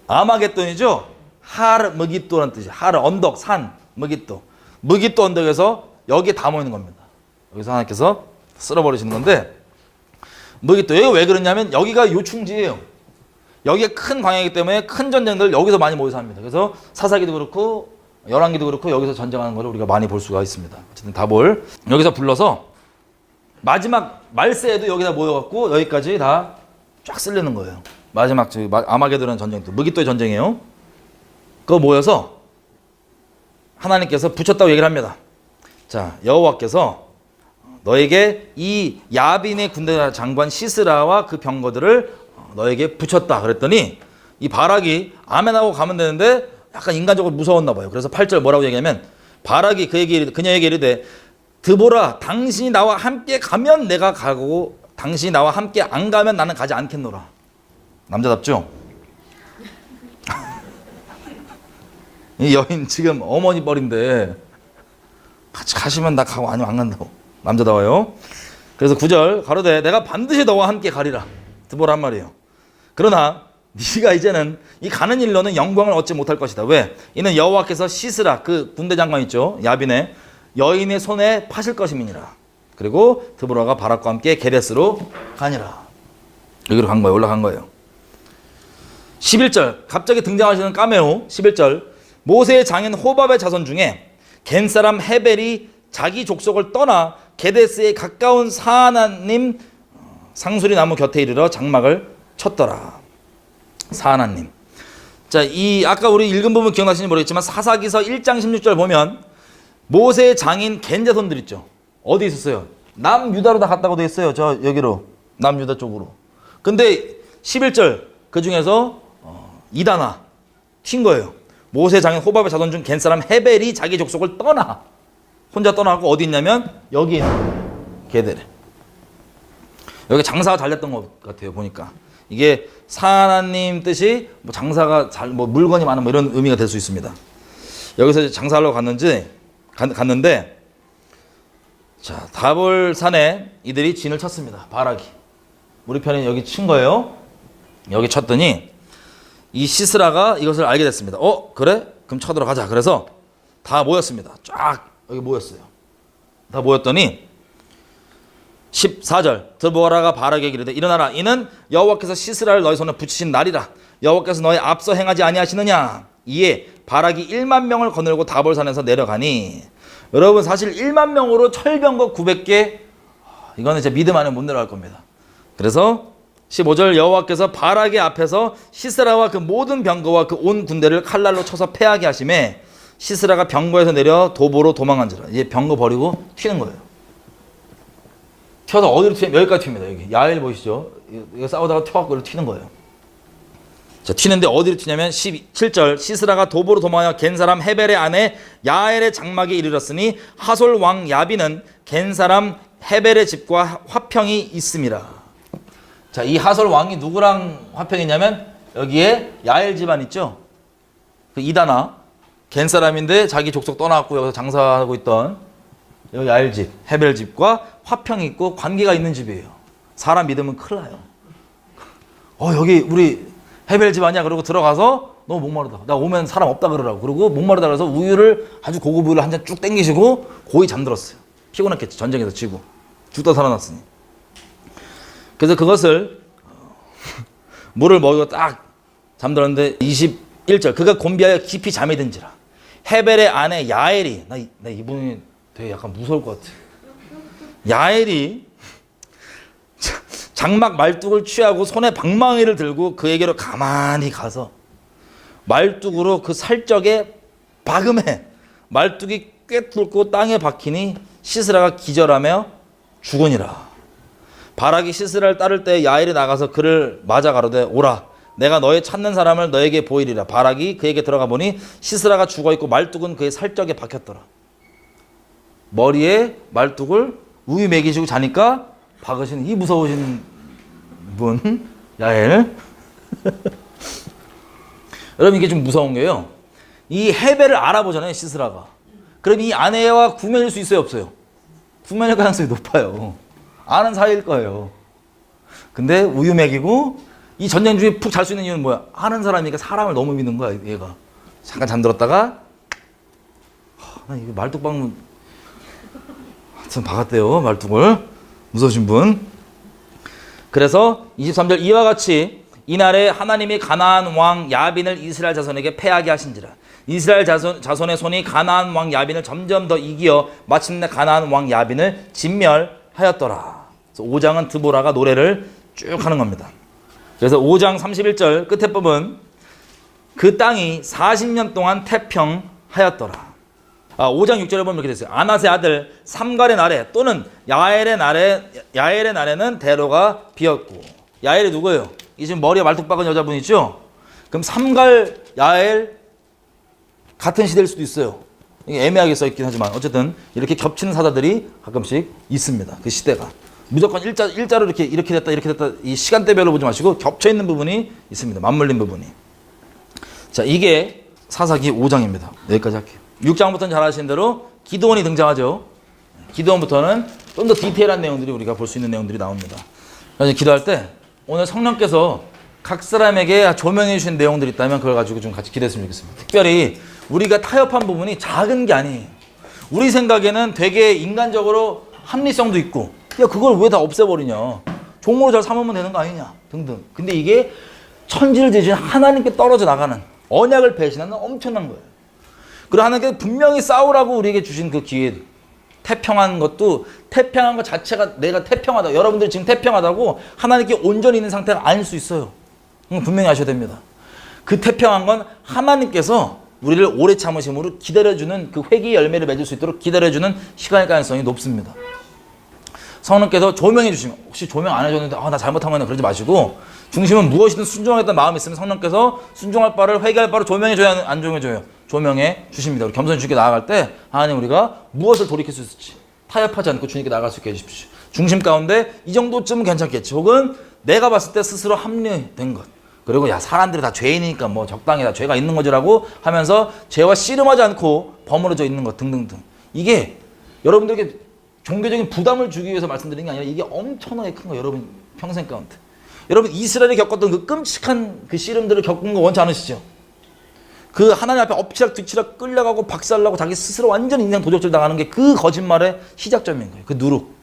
아마겟돈이죠. 하르 무깃도라는 뜻이에요. 하르 언덕, 산, 무깃도. 무깃도 언덕에서 여기에 다 모이는 겁니다. 여기서 하나님께서 쓸어버리시는 건데 무깃도. 여기가 왜 그러냐면 여기가 요충지예요. 여기가 큰 광야이기 때문에 큰 전쟁들 여기서 많이 모여서 합니다. 그래서 사사기도 그렇고 열왕기도 그렇고 여기서 전쟁하는 걸 우리가 많이 볼 수가 있습니다. 어쨌든 다볼 여기서 불러서 마지막 말세에도 여기다 모여갖고 여기까지 다 쫙 쓸리는 거예요. 마지막 아마게도라는 전쟁도 무깃도의 전쟁이에요. 그거 모여서 하나님께서 붙였다고 얘기를 합니다. 자, 여호와께서 너에게 이 야빈의 군대 장관 시스라와 그 병거들을 너에게 붙였다 그랬더니 이 바락이 아멘하고 가면 되는데 약간 인간적으로 무서웠나 봐요. 그래서 8절 뭐라고 얘기하면 바락이 그녀에게 이르되 드보라 당신이 나와 함께 가면 내가 가고 당신이 나와 함께 안 가면 나는 가지 않겠노라. 남자답죠? 이 여인 지금 어머니 뻘인데 같이 가시면 나 가고 아니면 안 간다고. 남자다워요. 그래서 9절 가로되 내가 반드시 너와 함께 가리라. 드보라 한 말이에요. 그러나 네가 이제는 이 가는 일로는 영광을 얻지 못할 것이다. 왜? 이는 여호와께서 시스라 그 군대 장관 있죠. 야빈의 여인의 손에 파실 것임이니라. 그리고 드보라가 바락과 함께 게레스로 가니라. 여기로 간 거예요. 올라간 거예요. 11절 갑자기 등장하시는 카메오 11절 모세의 장인 호밥의 자손 중에 겐 사람 헤벨이 자기 족속을 떠나 게데스에 가까운 사하나님 상수리 나무 곁에 이르러 장막을 쳤더라. 사하나님. 자, 이 아까 우리 읽은 부분 기억나시는지 모르겠지만 사사기서 1장 16절 보면 모세의 장인 겐 자손들 있죠. 어디 있었어요? 남유다로 다 갔다고 돼 있어요. 저 여기로 남유다 쪽으로. 근데 11절 그 중에서 이다나 튄 거예요. 모세 장인 호밥의 자손 중 겐 사람 헤벨이 자기 족속을 떠나 혼자 떠나고 어디 있냐면 여기 있는 게데레. 여기 장사가 잘 됐던 것 같아요. 보니까 이게 사하나님 뜻이 뭐 장사가 잘 뭐 물건이 많은 뭐 이런 의미가 될 수 있습니다. 여기서 장사하려고 갔는데 자 다볼산에 이들이 진을 쳤습니다. 바락이 우리 편이 여기 친 거예요. 여기 쳤더니 이 시스라가 이것을 알게 됐습니다. 그래? 그럼 쳐들어가자. 그래서 다 모였습니다. 쫙 여기 모였어요. 다 모였더니 14절 드보라가 바락에게 이르되 일어나라 이는 여호와께서 시스라를 너희 손에 붙이신 날이라. 여호와께서 너희 앞서 행하지 아니하시느냐. 이에 바락이 1만 명을 거느리고 다볼산에서 내려가니 여러분 사실 1만 명으로 철병거 900개 이거는 진짜 믿음 안에 못 내려갈 겁니다. 그래서 15절 여호와께서 바락의 앞에서 시스라와 그 모든 병거와 그 온 군대를 칼날로 쳐서 패하게 하심에 시스라가 병거에서 내려 도보로 도망한지라. 이제 병거 버리고 튀는 거예요. 튀어서 어디로 튀냐? 여기까지 튑니다. 여기 야엘 보이시죠? 이거 싸우다가 튀어갖고 튀는 거예요. 자, 튀는데 어디로 튀냐면 17절 시스라가 도보로 도망하여 겐 사람 헤벨의 아내 야엘의 장막에 이르렀으니 하솔 왕 야비는 겐 사람 헤벨의 집과 화평이 있음이라. 자, 이 하솔 왕이 누구랑 화평이냐면 여기에 야엘 집안 있죠? 그 이다나 겐 사람인데 자기 족속 떠나갖고 여기서 장사하고 있던 여기 야엘 집, 헤벨 집과 화평이 있고 관계가 있는 집이에요. 사람 믿으면 큰일 나요. 여기 우리 헤벨 집 아니야? 그러고 들어가서 너무 목마르다. 나 오면 사람 없다 그러라고. 그러고 목마르다 그래서 우유를 아주 고급 우유를 한 잔 쭉 땡기시고 거의 잠들었어요. 피곤했겠지. 전쟁에서 지고. 죽다 살아났으니. 그래서 그것을 물을 먹이고 딱 잠들었는데 21절 그가 곤비하여 깊이 잠이 든지라. 헤벨의 아내 야엘이 나 이분이 되게 약간 무서울 것 같아. 야엘이 장막 말뚝을 취하고 손에 방망이를 들고 그에게로 가만히 가서 말뚝으로 그 살적에 박음해 말뚝이 꿰뚫고 땅에 박히니 시스라가 기절하며 죽으니라. 바락이 시스라를 따를 때 야엘이 나가서 그를 맞아 가로되 오라 내가 너의 찾는 사람을 너에게 보이리라. 바락이 그에게 들어가 보니 시스라가 죽어있고 말뚝은 그의 살적에 박혔더라. 머리에 말뚝을 우유 먹이시고 자니까 박으시는 이 무서우신 분 야엘. 여러분 이게 좀 무서운 게요. 이 헤벨을 알아보잖아요 시스라가. 그럼 이 아내와 구면일 수 있어요 없어요? 구면일 가능성이 높아요. 아는 사이일 거예요. 근데 우유 먹이고 이 전쟁 중에 푹 잘 수 있는 이유는 뭐야? 아는 사람이니까 사람을 너무 믿는 거야 얘가. 잠깐 잠들었다가 나 이거 말뚝 하여튼 박았대요 말뚝을. 무서우신 분. 그래서 23절 이와 같이 이날에 하나님이 가나안 왕 야빈을 이스라엘 자손에게 패하게 하신지라. 이스라엘 자손의 손이 가나안 왕 야빈을 점점 더 이기어 마침내 가나안 왕 야빈을 진멸하였더라. 그래서 5장은 드보라가 노래를 쭉 하는 겁니다. 그래서 5장 31절 끝에 부분 그 땅이 40년 동안 태평하였더라. 5장 6절에 보면 이렇게 됐어요. 아낫의 아들 삼갈의 날에 또는 야엘의 날에는 대로가 비었고. 야엘이 누구예요? 이 지금 머리에 말뚝 박은 여자분 있죠? 그럼 삼갈, 야엘 같은 시대일 수도 있어요. 이게 애매하게 써있긴 하지만 어쨌든 이렇게 겹치는 사자들이 가끔씩 있습니다. 그 시대가. 무조건 일자로 이렇게 됐다 이 시간대별로 보지 마시고 겹쳐있는 부분이 있습니다. 맞물린 부분이. 자, 이게 사사기 5장입니다. 여기까지 할게요. 6장부터는 잘 아시는 대로 기드온이 등장하죠. 기드온부터는 좀 더 디테일한 내용들이 우리가 볼 수 있는 내용들이 나옵니다. 그래서 기도할 때 오늘 성령께서 각 사람에게 조명해 주신 내용들이 있다면 그걸 가지고 좀 같이 기대했으면 좋겠습니다. 특별히 우리가 타협한 부분이 작은 게 아니에요. 우리 생각에는 되게 인간적으로 합리성도 있고, 야 그걸 왜 다 없애버리냐, 종으로 잘 삼으면 되는 거 아니냐 등등. 근데 이게 천지를 지으신 하나님께 떨어져 나가는, 언약을 배신하는 엄청난 거예요. 그리고 하나님께 분명히 싸우라고 우리에게 주신 그 기회, 태평한 것도, 태평한 것 자체가 내가 태평하다, 여러분들이 지금 태평하다고 하나님께 온전히 있는 상태가 아닐 수 있어요. 분명히 아셔야 됩니다. 그 태평한 건 하나님께서 우리를 오래 참으심으로 기다려주는, 그 회개의 열매를 맺을 수 있도록 기다려주는 시간일 가능성이 높습니다. 성령께서 조명해 주시면, 혹시 조명 안 해줬는데 나 잘못한 거네 그러지 마시고, 중심은 무엇이든 순종하겠다는 마음이 있으면 성령께서 순종할 바를, 회개할 바를 조명해줘야, 안 조명해줘요? 조명해 주십니다. 우리 겸손히 주님께 나아갈 때 하나님 우리가 무엇을 돌이킬 수 있을지 타협하지 않고 주님께 나아갈 수 있게 해주십시오. 중심 가운데 이 정도쯤은 괜찮겠지, 혹은 내가 봤을 때 스스로 합리된 것, 그리고 야 사람들이 다 죄인이니까 뭐 적당히 다 죄가 있는 거지라고 하면서 죄와 씨름하지 않고 버무려져 있는 것 등등등. 이게 여러분들에게 종교적인 부담을 주기 위해서 말씀드리는 게 아니라 이게 엄청나게 큰 거예요. 여러분 평생 가운데. 여러분 이스라엘이 겪었던 그 끔찍한 그 씨름들을 겪은 거 원치 않으시죠? 그 하나님 앞에 엎치락 뒤치락 끌려가고 박살나고 자기 스스로 완전 인생 도적질 당하는 게 그 거짓말의 시작점인 거예요. 그 누룩.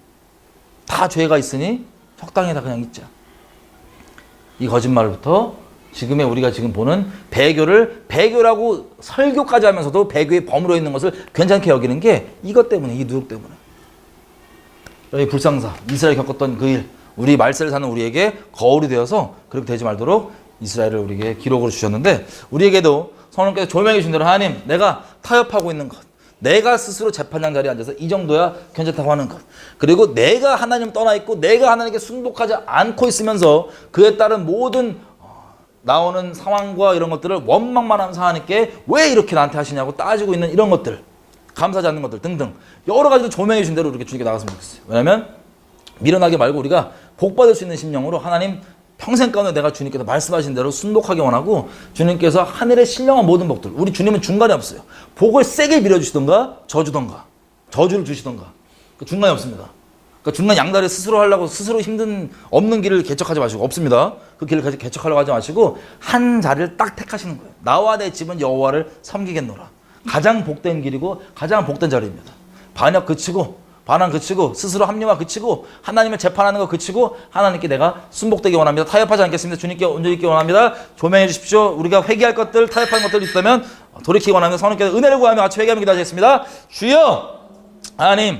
다 죄가 있으니 적당히 다 그냥 있자. 이 거짓말부터 지금의 우리가 지금 보는 배교를 배교라고 설교까지 하면서도 배교에 버무려 있는 것을 괜찮게 여기는 게 이것 때문에, 이 누룩 때문에. 여기 불상사, 이스라엘이 겪었던 그 일, 우리 말세를 사는 우리에게 거울이 되어서 그렇게 되지 말도록 이스라엘을 우리에게 기록으로 주셨는데, 우리에게도 성령께서 조명해 주신 대로 하나님, 내가 타협하고 있는 것, 내가 스스로 재판장 자리에 앉아서 이 정도야 괜찮다고 하는 것, 그리고 내가 하나님 떠나 있고 내가 하나님께 순복하지 않고 있으면서 그에 따른 모든 나오는 상황과 이런 것들을 원망만 하면서 하나님께 왜 이렇게 나한테 하시냐고 따지고 있는 이런 것들, 감사하지 않는 것들 등등 여러 가지로 조명해 주신 대로 이렇게 주님께 나갔으면 좋겠어요. 왜냐하면 미련하게 말고 우리가 복받을 수 있는 심령으로 하나님 평생 가운데 내가 주님께서 말씀하신 대로 순복하기 원하고, 주님께서 하늘에 신령한 모든 복들, 우리 주님은 중간이 없어요. 복을 세게 밀어주시던가 저주던가, 저주를 주시던가, 그 중간이 없습니다. 그러니까 중간 양다리 스스로 하려고 스스로 힘든 없는 길을 개척하지 마시고, 없습니다. 그 길을 개척하려고 하지 마시고 한 자리를 딱 택하시는 거예요. 나와 내 집은 여호와를 섬기겠노라. 가장 복된 길이고 가장 복된 자리입니다. 반역 그치고, 반항 그치고, 스스로 합리화 그치고, 하나님을 재판하는 거 그치고 하나님께 내가 순복되기 원합니다. 타협하지 않겠습니다. 주님께 온전히 있기 원합니다. 조명해 주십시오. 우리가 회개할 것들, 타협할 것들 있다면 돌이키기 원합니다. 성령께서 은혜를 구하며 같이 회개하며 기도하겠습니다. 주여 하나님,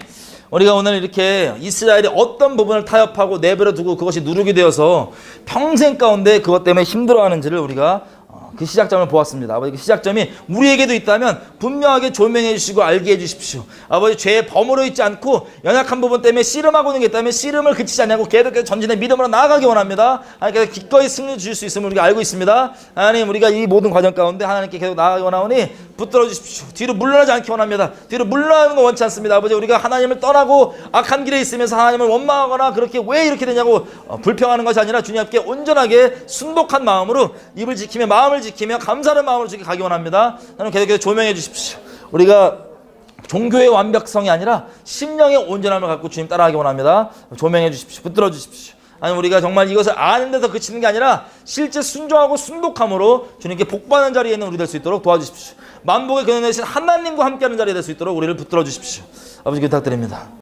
우리가 오늘 이렇게 이스라엘이 어떤 부분을 타협하고 내버려 두고 그것이 누룩이 되어서 평생 가운데 그것 때문에 힘들어하는지를 우리가 그 시작점을 보았습니다. 아버지, 그 시작점이 우리에게도 있다면 분명하게 조명해 주시고 알게 해 주십시오. 아버지, 죄에 버무려 있지 않고 연약한 부분 때문에 씨름하고 있는 게 있다면 씨름을 그치지 않냐고 계속해서 전진의 믿음으로 나아가기 원합니다. 하나님께서 기꺼이 승리 주실 수 있음을 우리가 알고 있습니다. 하나님, 우리가 이 모든 과정 가운데 하나님께 계속 나아가기 원하오니 붙들어 주십시오. 뒤로 물러나지 않기 원합니다. 뒤로 물러나는 거 원치 않습니다. 아버지, 우리가 하나님을 떠나고 악한 길에 있으면서 하나님을 원망하거나 그렇게 왜 이렇게 되냐고 불평하는 것이 아니라 주님 앞에 온전하게 순복한 마음으로 입을 지키며 마음을 지키며 감사하는 마음으로 주께 가기 원합니다. 하나님 계속해서 조명해 주십시오. 우리가 종교의 완벽성이 아니라 심령의 온전함을 갖고 주님 따라가기 원합니다. 조명해 주십시오. 붙들어 주십시오. 아니, 우리가 정말 이것을 아는 데서 그치는 게 아니라 실제 순종하고 순복함으로 주님께 복받는 자리에 있는 우리 될 수 있도록 도와주십시오. 만복의 근원 되신 하나님과 함께하는 자리에 될 수 있도록 우리를 붙들어 주십시오. 아버지, 부탁드립니다.